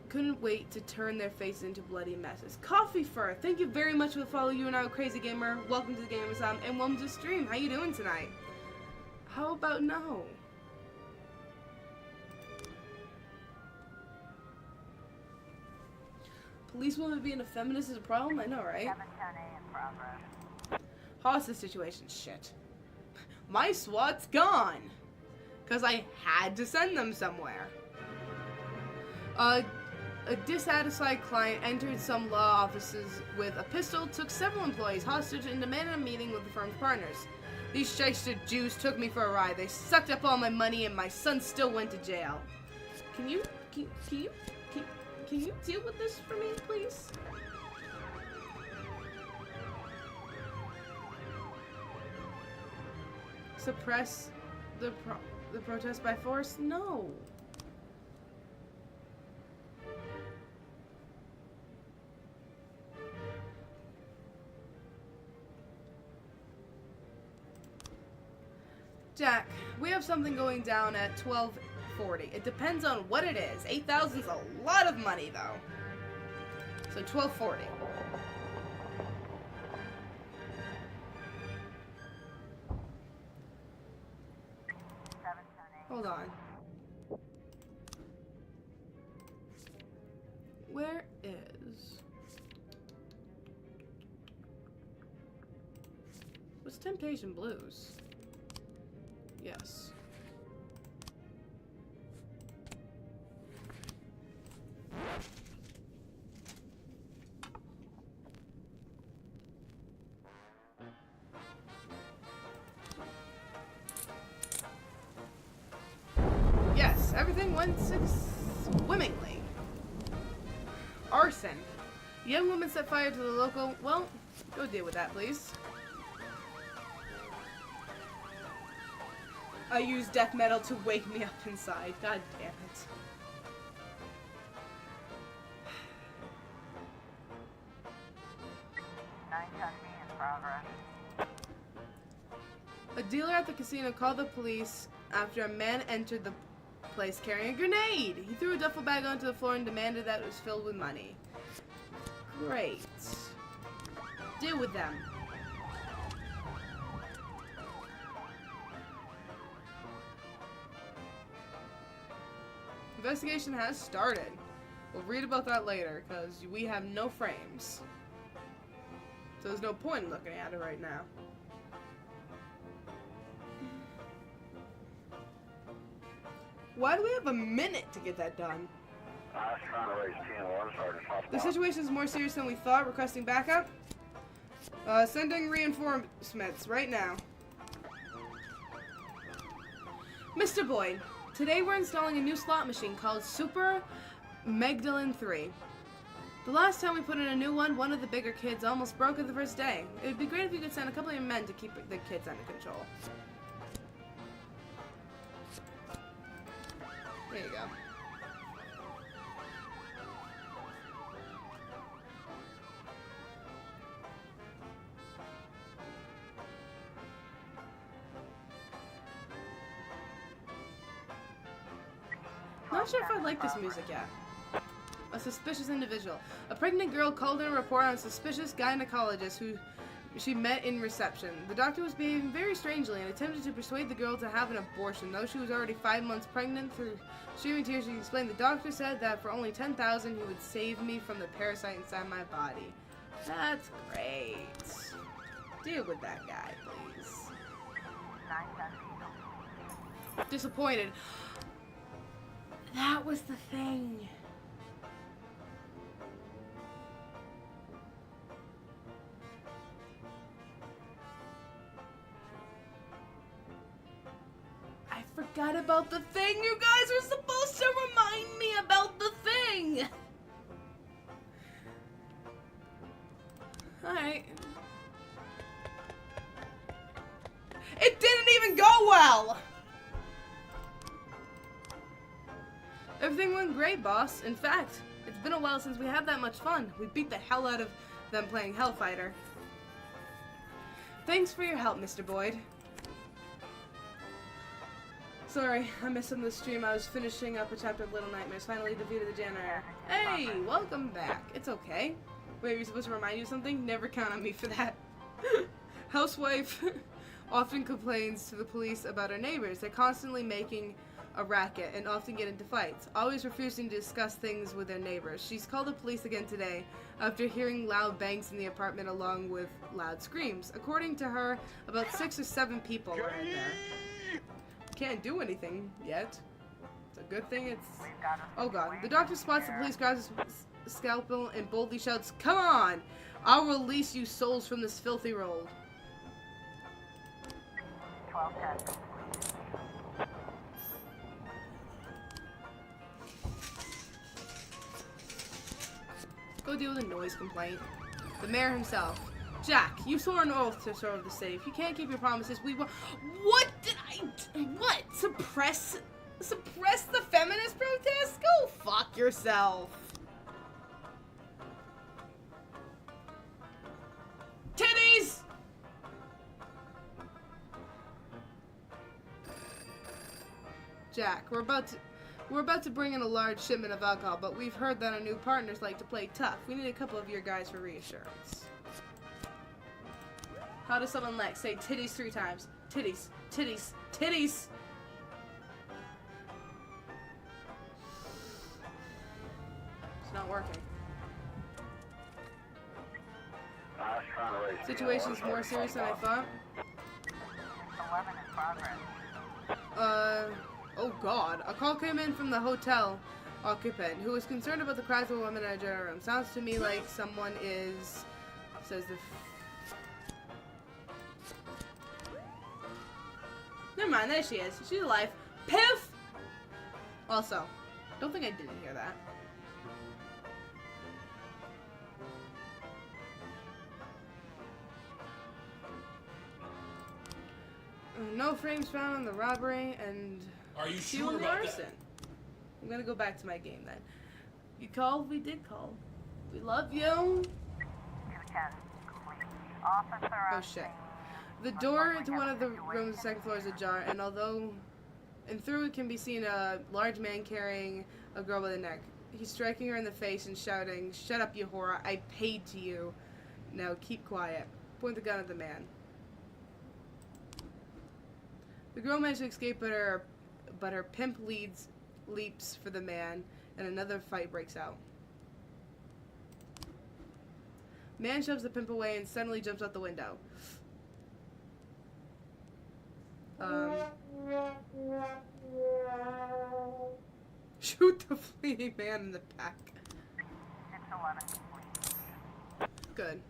couldn't wait to turn their faces into bloody messes. Coffee Fur, thank you very much for the follow. You and I, Crazy Gamer. Welcome to the Game Asylum, and welcome to the stream. How you doing tonight? How about no? Police women being a feminist is a problem? I know, right? 710A in progress. Hostage situation. Shit. My SWAT's gone. Because I had to send them somewhere. A dissatisfied client entered some law offices with a pistol, took several employees hostage, and demanded a meeting with the firm's partners. These shyster Jews took me for a ride. They sucked up all my money, and my son still went to jail. Can you deal with this for me, please? Suppress the protest by force? No. Jack, we have something going down at 12:40. It depends on what it is. 8,000's a lot of money, though. So 12:40. Hold on. Where is... What's Temptation Blues? Yes. Yes, everything went swimmingly. Arson. The young woman set fire to the local... Well, go deal with that, please. I use death metal to wake me up inside. God damn it. in progress. A dealer at the casino called the police after a man entered the place carrying a grenade. He threw a duffel bag onto the floor and demanded that it was filled with money. Great. Deal with them. Investigation has started. We'll read about that later, because we have no frames. So there's no point in looking at it right now. Why do we have a minute to get that done? I was trying to raise 10-1, Sergeant Pop. The situation is more serious than we thought. Requesting backup. Sending reinforcements right now. Mr. Boyd, today we're installing a new slot machine called Super Magdalene 3. The last time we put in a new one of the bigger kids almost broke it the first day. It would be great if you could send a couple of your men to keep the kids under control. There you go. Not sure if I like this music yet. A suspicious individual. A pregnant girl called in a report on a suspicious gynecologist who she met in reception. The doctor was behaving very strangely and attempted to persuade the girl to have an abortion, though she was already 5 months pregnant. Through streaming tears, she explained the doctor said that for only $10,000 he would save me from the parasite inside my body. That's great. Deal with that guy, please. Disappointed. That was the thing. I forgot about the thing. You guys were supposed to remind me about the thing. Alright. It didn't even go well. Everything went great, boss. In fact, it's been a while since we had that much fun. We beat the hell out of them playing Hellfighter. Thanks for your help, Mr. Boyd. Sorry, I missed some of the stream. I was finishing up a chapter of Little Nightmares. Finally defeated the janitor. Hey, welcome back. It's okay. Wait, we're supposed to remind you of something? Never count on me for that. Housewife often complains to the police about her neighbors. They're constantly making a racket and often get into fights, always refusing to discuss things with their neighbors. She's called the police again today after hearing loud bangs in the apartment along with loud screams. According to her, about 6 or 7 people were in there. Can't do anything yet. It's a good thing it's... Oh god. The doctor spots the police, grabs his scalpel and boldly shouts, "Come on! I'll release you souls from this filthy role." 1210. Go deal with a noise complaint. The mayor himself. Jack, you swore an oath to serve the city. If you can't keep your promises, we will... What did I... What? Suppress the feminist protest? Go fuck yourself. Titties! Jack, we're about to bring in a large shipment of alcohol, but we've heard that our new partners like to play tough. We need a couple of your guys for reassurance. How does someone like say titties 3 times? Titties, titties, titties! It's not working. Situation's more serious than I thought. 11 in progress. Oh god. A call came in from the hotel occupant who was concerned about the cries of a woman in a general room. Sounds to me like someone is... Says the... Never mind, there she is. She's alive. Piff! Also, don't think I didn't hear that. No frames found on the robbery and... Are you sure about arson. I'm gonna go back to my game then. You called? We did call. We love you. 210. Complete. Officer Oh shit. The door to one of the rooms on the second floor is ajar, and through it can be seen a large man carrying a girl by the neck. He's striking her in the face and shouting, "Shut up, you whore! I paid to you. Now keep quiet." Point the gun at the man. The girl managed to escape, but her pimp leads leaps for the man, and another fight breaks out. Man shoves the pimp away and suddenly jumps out the window. Shoot the fleeing man in the back. 611. Good.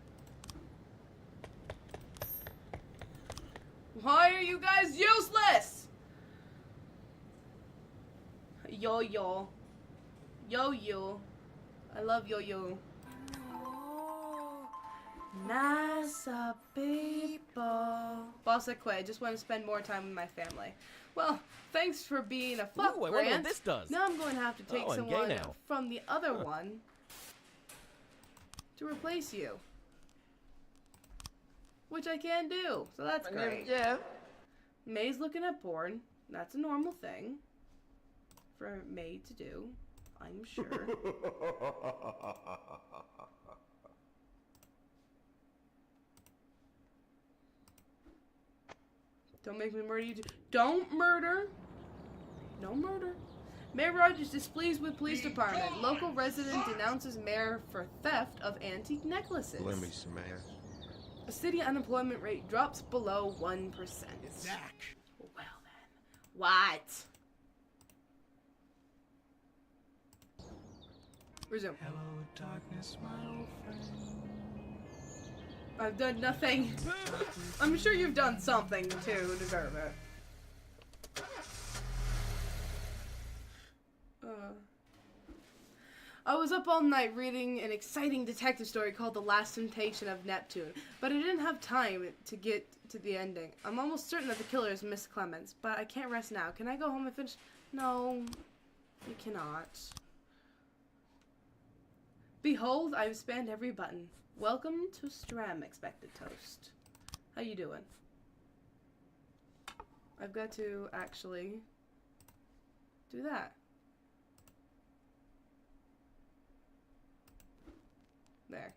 Why are you guys useless? Yo-yo. Yo-yo. I love yo-yo. NASA people. Boss, I quit. I just want to spend more time with my family. Well, thanks for being a fuck, Ooh, I wonder Grant. what this does. Now I'm going to have to take I'm gay someone now. from the other one to replace you. Which I can do, so that's My name's great. Jeff. May's looking at porn. That's a normal thing for May to do, I'm sure. Don't make me murder you. Don't murder. No murder. Mayor Rogers displeased with police department. Local resident denounces mayor for theft of antique necklaces. Let me smash. A city unemployment rate drops below 1%. Zach. Well then. What? Resume. Hello, darkness, my old friend. I've done nothing. I'm sure you've done something to deserve it. I was up all night reading an exciting detective story called The Last Temptation of Neptune, but I didn't have time to get to the ending. I'm almost certain that the killer is Miss Clemens, but I can't rest now. Can I go home and finish? No, you cannot. Behold, I've spanned every button. Welcome to Stram, expected toast. How you doing? I've got to actually do that. There.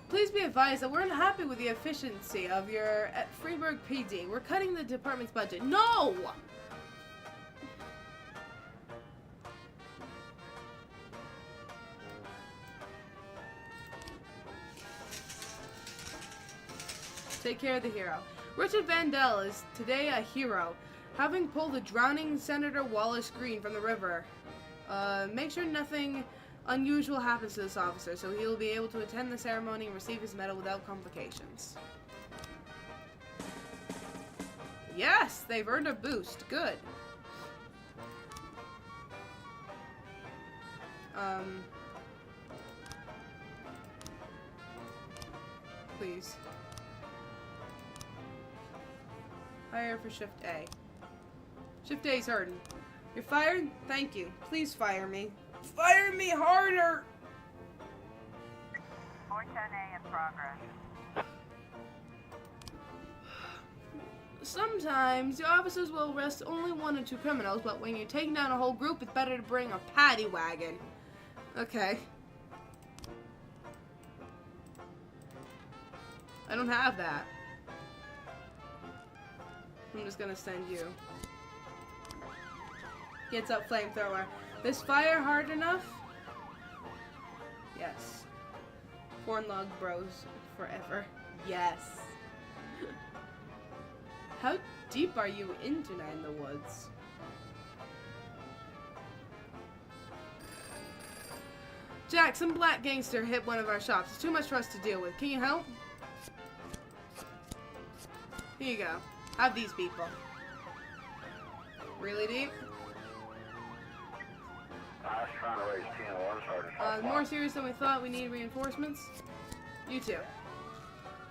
Please be advised that we're unhappy with the efficiency of your Freeburg PD. We're cutting the department's budget. No! Take care of the hero. Richard Vandell is today a hero, having pulled the drowning Senator Wallace Green from the river. Make sure nothing unusual happens to this officer, so he will be able to attend the ceremony and receive his medal without complications. Yes, they've earned a boost. Good. Please. Hire for Shift A. Shift A's hurting. You're fired? Thank you. Please fire me. Fire me harder! 410A in progress. Sometimes the officers will arrest only 1 or 2 criminals, but when you're taking down a whole group, it's better to bring a paddy wagon. Okay. I don't have that. I'm just gonna send you. Gets up flamethrower. This fire hard enough? Yes. Corn log bros forever. Yes. How deep are you into Night in the Woods? Jack, some black gangster hit one of our shops. It's too much for us to deal with. Can you help? Here you go. Have these people. Really deep? I was trying to raise 10-1, Sergeant. More serious than we thought. We need reinforcements. You too.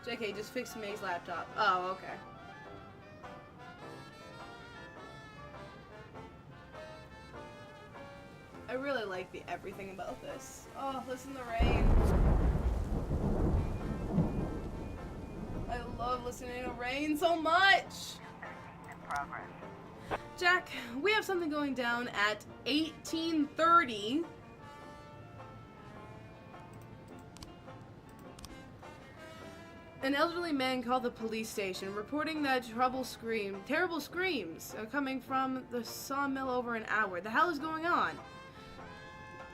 JK, just fix May's laptop. Oh, okay. I really like the everything about this. Oh, listen to the rain. I love listening to rain so much. Jack, we have something going down at 1830. An elderly man called the police station, reporting that terrible screams are coming from the sawmill over an hour. The hell is going on?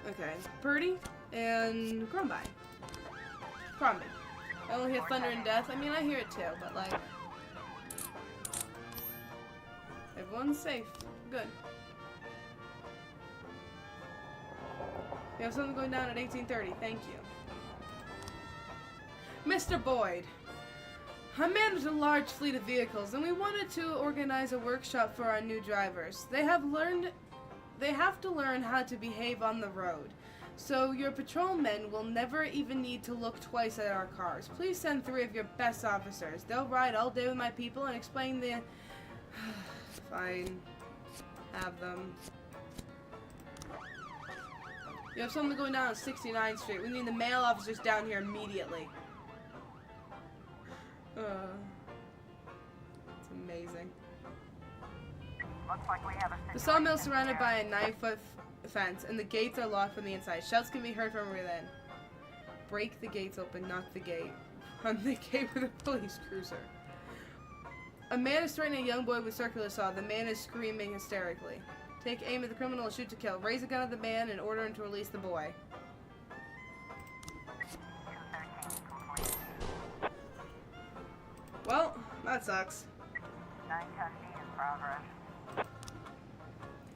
Okay, Purdy and Crombie. Crombie. I only hear thunder and death. I mean, I hear it too, but like... Everyone's safe. Good. We have something going down at 1830. Thank you. Mr. Boyd. I manage a large fleet of vehicles, and we wanted to organize a workshop for our new drivers. They have to learn how to behave on the road. So your patrolmen will never even need to look twice at our cars. Please send 3 of your best officers. They'll ride all day with my people and explain the... Fine. Have them. You have something going down on 69th Street. We need the male officers down here immediately. It's amazing. Looks like we have a The sawmill is surrounded by a 9-foot fence, and the gates are locked from the inside. Shouts can be heard from within. Break the gates open, knock the gate. On the gate with a police cruiser. A man is threatening a young boy with circular saw. The man is screaming hysterically. Take aim at the criminal and shoot to kill. Raise a gun at the man and order him to release the boy. Well, that sucks. 910B in progress.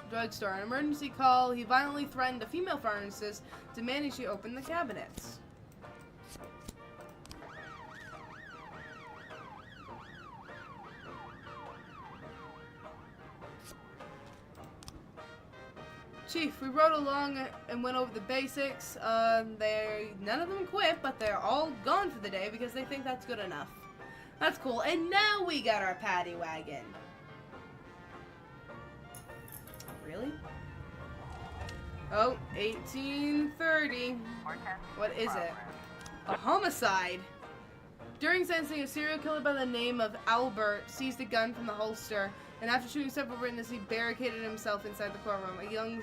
Drugstore. An emergency call. He violently threatened a female pharmacist, demanding she open the cabinets. Chief, we rode along and went over the basics. None of them quit, but they're all gone for the day because they think that's good enough. That's cool. And now we got our paddy wagon. Really? Oh, 1830. What is it? A homicide. During sentencing, a serial killer by the name of Albert seized a gun from the holster, and after shooting several witnesses, he barricaded himself inside the courtroom. A young...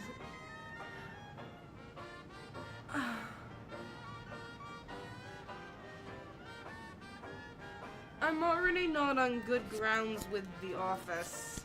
I'm already not on good grounds with the office.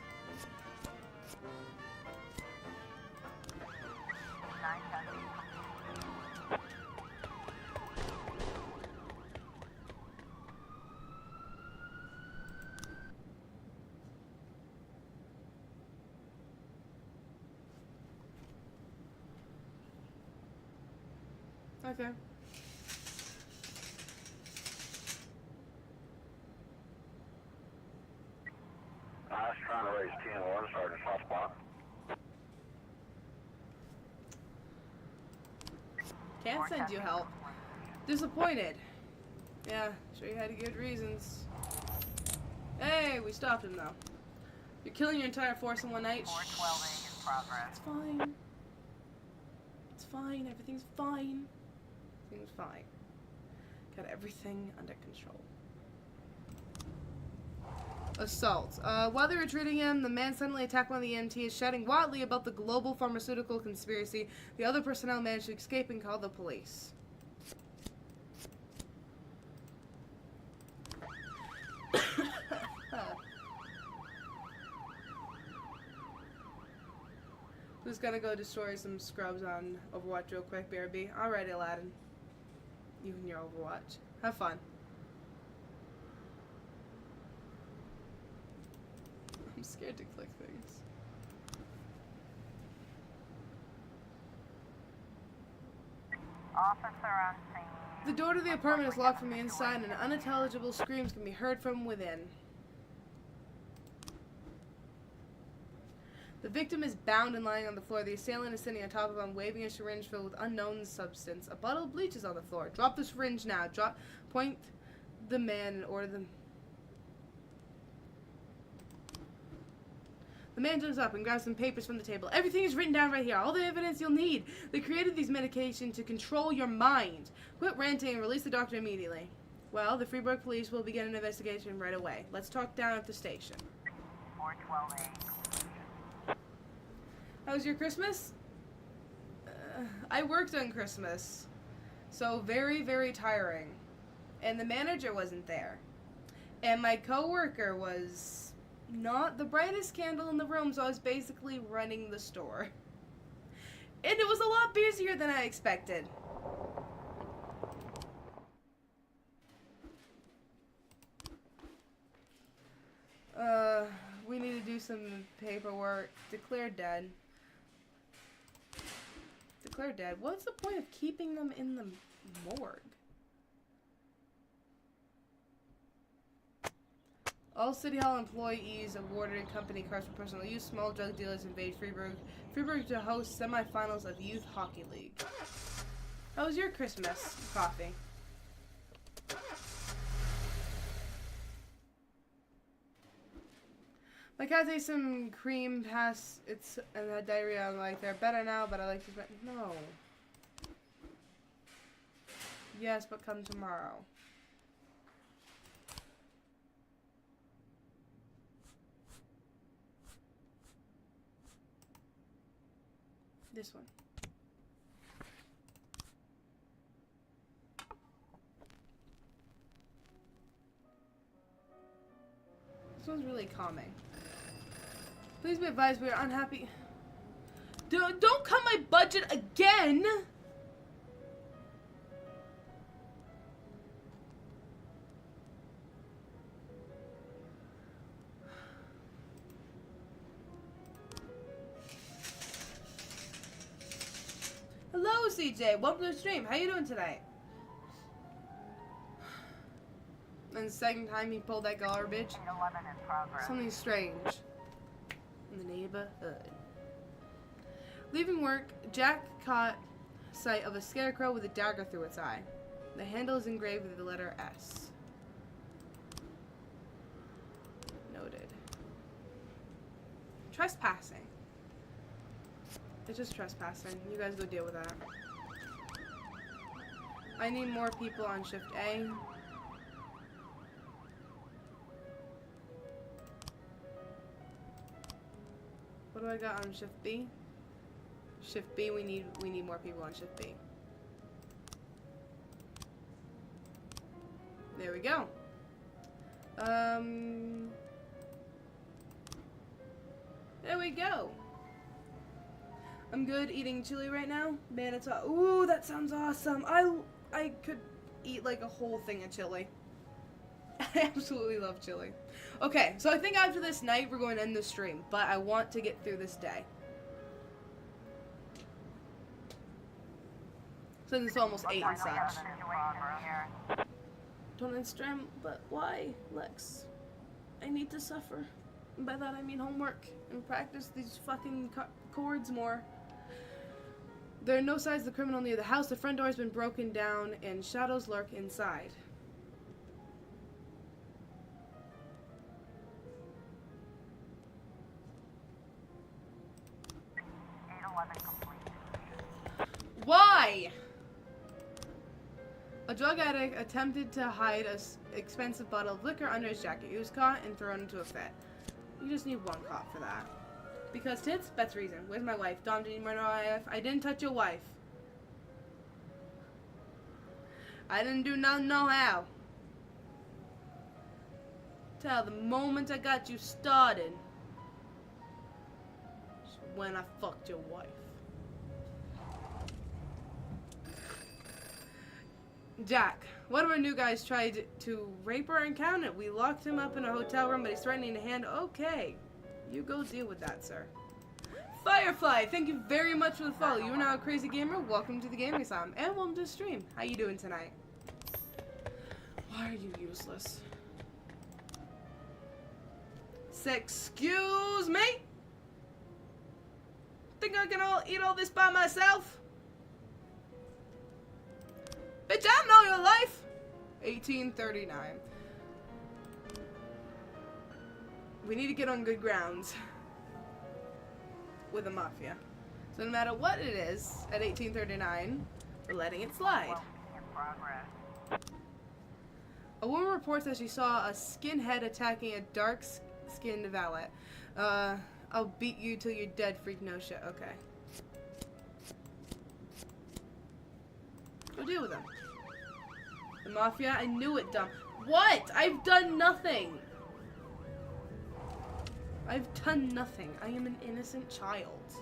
Okay. I was trying to raise 10-1, Sergeant Softball. Can't send you help. Disappointed. Yeah, sure you had good reasons. Hey, we stopped him though. You're killing your entire force in one night. 412A in progress. It's fine. It's fine. Everything's fine. Everything's fine. Got everything under control. Assault. While they were treating him, the man suddenly attacked one of the EMTs, shouting wildly about the global pharmaceutical conspiracy. The other personnel managed to escape and called the police. Who's gonna go destroy some scrubs on Overwatch real quick, BRB? Alright, Aladdin. You and your Overwatch. Have fun. I'm scared to click things. Officer on scene. The door to the apartment is locked from the inside and unintelligible screams can be heard from within. The victim is bound and lying on the floor. The assailant is sitting on top of him, waving a syringe filled with unknown substance. A bottle of bleach is on the floor. Drop the syringe now. Point the man and order them. The man jumps up and grabs some papers from the table. Everything is written down right here. All the evidence you'll need. They created these medications to control your mind. Quit ranting and release the doctor immediately. Well, the Freeburg police will begin an investigation right away. Let's talk down at the station. 412A. How was your Christmas? I worked on Christmas. So very, very tiring. and the manager wasn't there. And my coworker was not the brightest candle in the room, so I was basically running the store. And it was a lot busier than I expected. We need to do some paperwork. Declare dead. Declare dead. What's the point of keeping them in the morgue? All City Hall employees awarded company cars for personal use. Small drug dealers invade Freeburg to host semifinals of Youth Hockey League. How was your Christmas coffee? My cat ate some cream past its and had diarrhea. I'm like, they're better now, but I like to. No. Yes, but come tomorrow. This one. This one's really calming. Please be advised we are unhappy. Don't cut my budget again! Hello, CJ. Welcome to the stream. How you doing tonight? And the second time he pulled that garbage. Something strange in the neighborhood. Leaving work, Jack caught sight of a scarecrow with a dagger through its eye. The handle is engraved with the letter S. Noted. Trespassing. It's just trespassing. You guys go deal with that. I need more people on shift A. What do I got on shift B? Shift B, we need more people on shift B. There we go. There we go. I'm good eating chili right now. Man, it's ooh, that sounds awesome. I could eat like a whole thing of chili. I absolutely love chili. Okay, so I think after this night we're going to end the stream, but I want to get through this day. Since it's almost 8 and such. Don't end stream, but why, Lex? I need to suffer. And by that I mean homework and practice these fucking chords more. There are no signs of the criminal near the house. The front door has been broken down and shadows lurk inside. Why? A drug addict attempted to hide an expensive bottle of liquor under his jacket. He was caught and thrown into a fit. You just need one cop for that. Because tits? That's the reason. Where's my wife? Dom, did you murder my wife? I didn't touch your wife. I didn't do nothing, no how. Till the moment I got you started. Is when I fucked your wife. Jack, one of our new guys tried to rape our accountant. We locked him up in a hotel room, but he's threatening to hand. Okay, you go deal with that, sir. Firefly, thank you very much for the follow. You are now a crazy gamer. Welcome to the Gaming Sound, and welcome to the stream. How you doing tonight? Why are you useless? Excuse me? Think I can eat all this by myself? Bitch, I know your life. 1839. We need to get on good grounds with the mafia. So no matter what it is, at 1839, we're letting it slide. A woman reports that she saw a skinhead attacking a dark-skinned valet. I'll beat you till you're dead, freak. No shit. Okay. Go deal with him. The mafia? I knew it, dumb. What? I've done nothing. I've done nothing. I am an innocent child.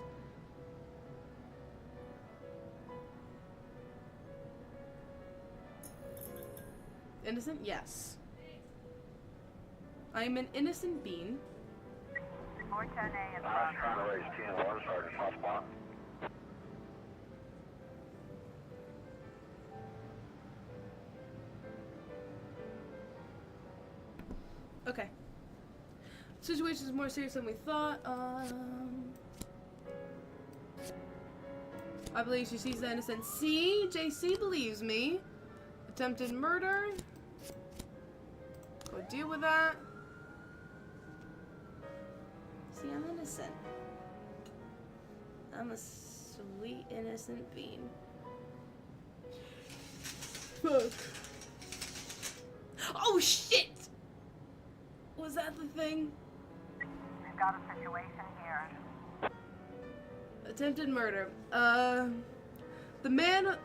Innocent? Yes. I am an innocent being. 410A is I was trying to raise 10-1, Sergeant Hotspot. Okay. Situation is more serious than we thought. I believe she sees the innocent. See? JC believes me. Attempted murder. Go deal with that. See, I'm innocent. I'm a sweet, innocent being. Fuck. Oh, shit! Was that the thing? We've got a situation here. Attempted murder. The man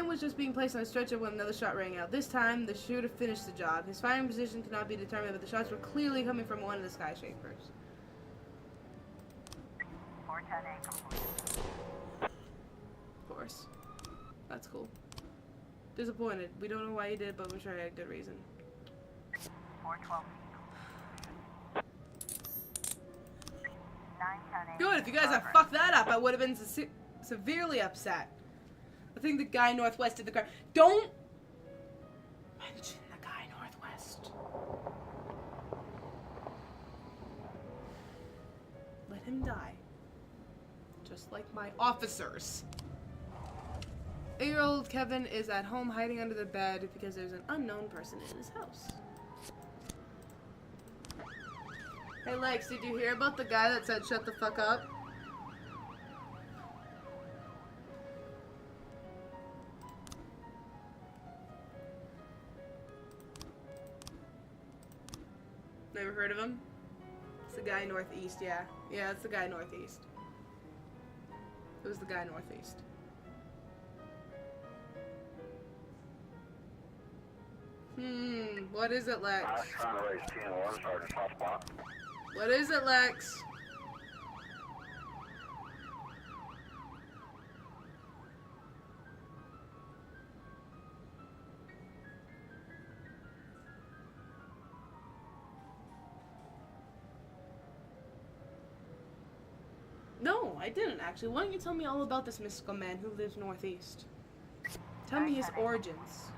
was just being placed on a stretcher when another shot rang out. This time, the shooter finished the job. His firing position could not be determined, but the shots were clearly coming from one of the skyscrapers. 410A complete. Of course. That's cool. Disappointed. We don't know why he did, but we're sure he had a good reason. 412. 910A. Good. If you guys had fucked that up, I would have been severely upset. I think the guy northwest did the crime. Don't mention the guy northwest. Let him die. Just like my officers. 8-year-old Kevin is at home hiding under the bed because there's an unknown person in his house. Hey Lex, did you hear about the guy that said shut the fuck up? Never heard of him? It's the guy northeast, yeah. Yeah, it's the guy northeast. It was the guy northeast. What is it, Lex? I was trying to raise 10-1, Sergeant Hotspot. What is it, Lex? No, I didn't actually. Why don't you tell me all about this mystical man who lives northeast? Tell me his origins.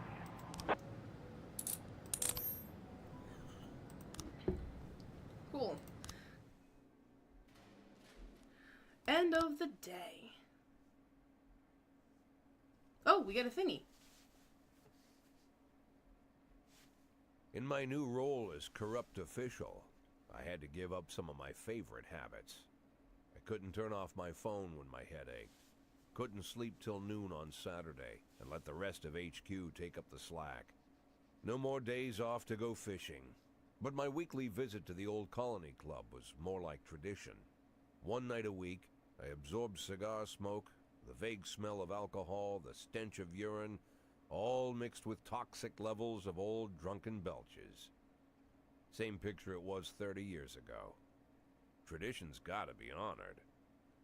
Cool. End of the day. Oh, we got a thingy. In my new role as corrupt official, I had to give up some of my favorite habits. I couldn't turn off my phone when my head ached. Couldn't sleep till noon on Saturday and let the rest of HQ take up the slack. No more days off to go fishing. But my weekly visit to the old colony club was more like tradition. One night a week, I absorbed cigar smoke, the vague smell of alcohol, the stench of urine, all mixed with toxic levels of old drunken belches. Same picture it was 30 years ago. Tradition's gotta be honored.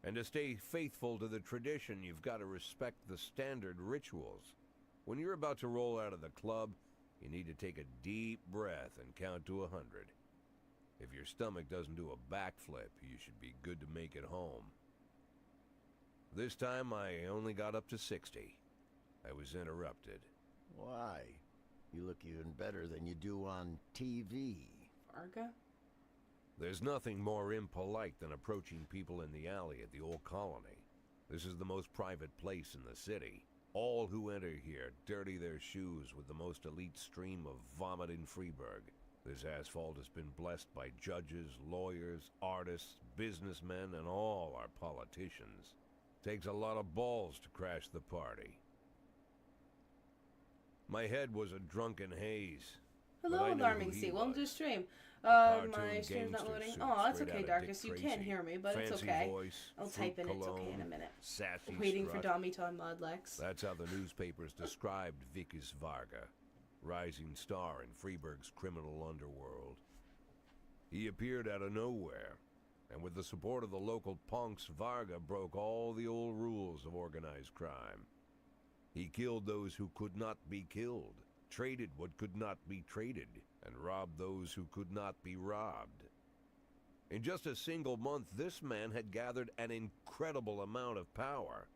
And to stay faithful to the tradition, you've got to respect the standard rituals. When you're about to roll out of the club, you need to take a deep breath and count to 100. If your stomach doesn't do a backflip, you should be good to make it home. This time, I only got up to 60. I was interrupted. Why? You look even better than you do on TV. Arga? There's nothing more impolite than approaching people in the alley at the old colony. This is the most private place in the city. All who enter here dirty their shoes with the most elite stream of vomit in Freeburg. This asphalt has been blessed by judges, lawyers, artists, businessmen, and all our politicians. Takes a lot of balls to crash the party. My head was a drunken haze. Hello, Alarming Sea. Welcome to the stream. My stream's not loading. suit Oh, that's straight okay, outta Darkus. Dick You can't Tracy. hear me, but it's Fancy okay. voice, I'll fruit type in it's okay cologne, in a minute. sassy Waiting for strut. Dommy to unmod Lex. That's how the newspapers described Vickis Varga, rising star in Freeburg's criminal underworld. He appeared out of nowhere, and with the support of the local punks, Varga broke all the old rules of organized crime. He killed those who could not be killed, traded what could not be traded, and robbed those who could not be robbed. In just a single month, this man had gathered an incredible amount of power.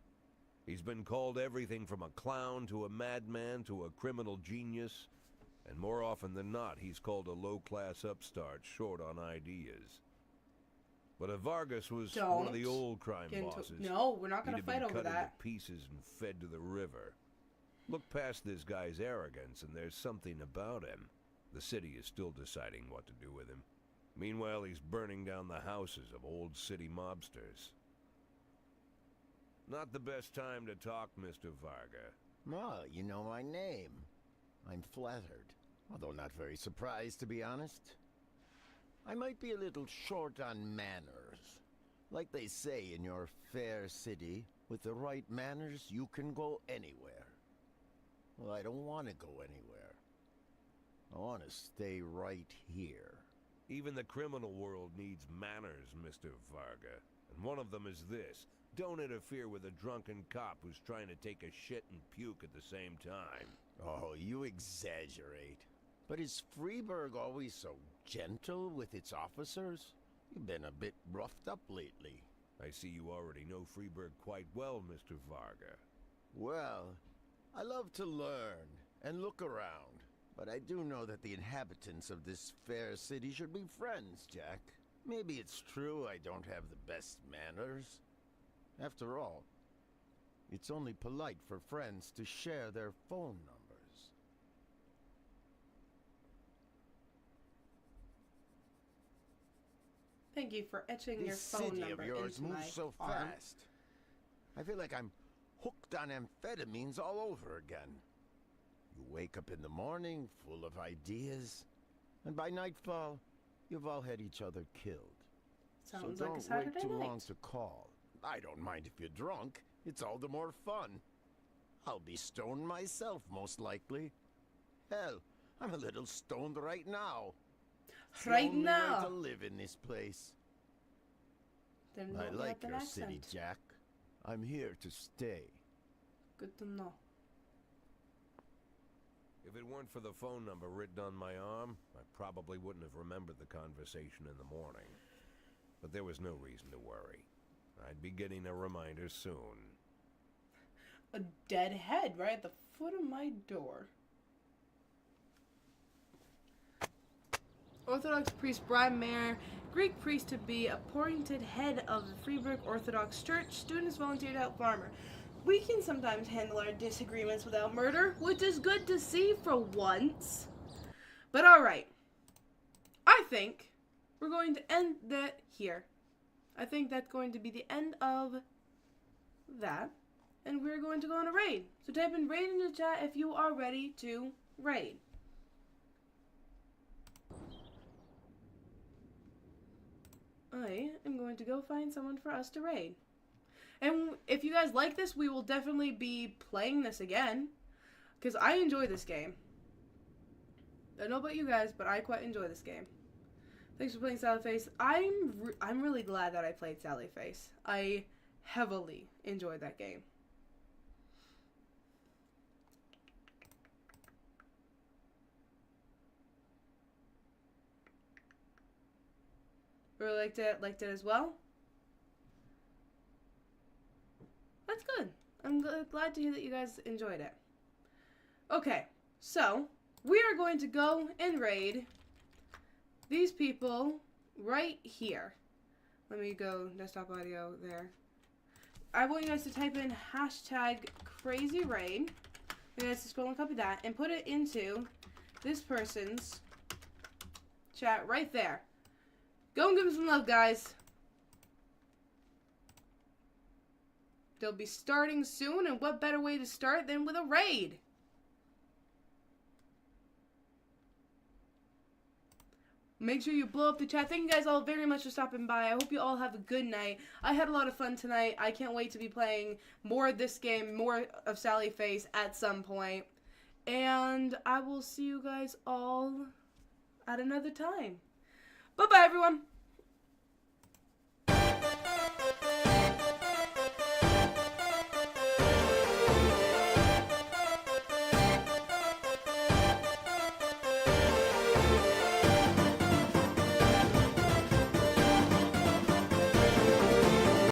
He's been called everything from a clown to a madman to a criminal genius, and more often than not, he's called a low-class upstart short on ideas. But if Vargas was one of the old crime bosses, no, we're not going to fight over cut that. into pieces and fed to the river. Look past this guy's arrogance, and there's something about him. The city is still deciding what to do with him. Meanwhile, he's burning down the houses of old city mobsters. Not the best time to talk, Mr. Varga. Well, you know my name. I'm flattered, although not very surprised, to be honest. I might be a little short on manners. Like they say in your fair city, with the right manners, you can go anywhere. Well, I don't want to go anywhere. I want to stay right here. Even the criminal world needs manners, Mr. Varga. And one of them is this. Don't interfere with a drunken cop who's trying to take a shit and puke at the same time. Oh, you exaggerate. But is Freeburg always so gentle with its officers? You've been a bit roughed up lately. I see you already know Freeburg quite well, Mr. Varga. Well, I love to learn and look around, but I do know that the inhabitants of this fair city should be friends, Jack. Maybe it's true I don't have the best manners. After all, it's only polite for friends to share their phone numbers. Thank you for etching your phone number into my arm. This city of yours moves so fast. I feel like I'm hooked on amphetamines all over again. You wake up in the morning full of ideas, and by nightfall, you've all had each other killed. Sounds so like a don't Saturday wait too night. long to call. I don't mind if you're drunk. It's all the more fun. I'll be stoned myself, most likely. Hell, I'm a little stoned right now. It's the Right only now. way to live in this place. Then I don't like have your an city, accent. Jack. I'm here to stay. Good to know. If it weren't for the phone number written on my arm, I probably wouldn't have remembered the conversation in the morning. But there was no reason to worry. I'd be getting a reminder soon. A dead head right at the foot of my door. Orthodox priest bribe mayor, Greek priest to be appointed head of the Freeburg Orthodox Church, students volunteer to help farmer. We can sometimes handle our disagreements without murder, which is good to see for once. But alright. I think we're going to end that here. I think that's going to be the end of that. And we're going to go on a raid. So type in raid in the chat if you are ready to raid. I am going to go find someone for us to raid. And if you guys like this, we will definitely be playing this again. Because I enjoy this game. I don't know about you guys, but I quite enjoy this game. Thanks for playing Sally Face. I'm really glad that I played Sally Face. I heavily enjoyed that game. Really liked it as well. That's good. I'm glad to hear that you guys enjoyed it. Okay, so we are going to go and raid these people right here. Let me go desktop audio there. I want you guys to type in hashtag crazy raid. You guys to scroll and copy that and put it into this person's chat right there. Go and give them some love, guys. They'll be starting soon, and what better way to start than with a raid? Make sure you blow up the chat. Thank you guys all very much for stopping by. I hope you all have a good night. I had a lot of fun tonight. I can't wait to be playing more of this game, more of Sally Face at some point. And I will see you guys all at another time. Bye-bye, everyone.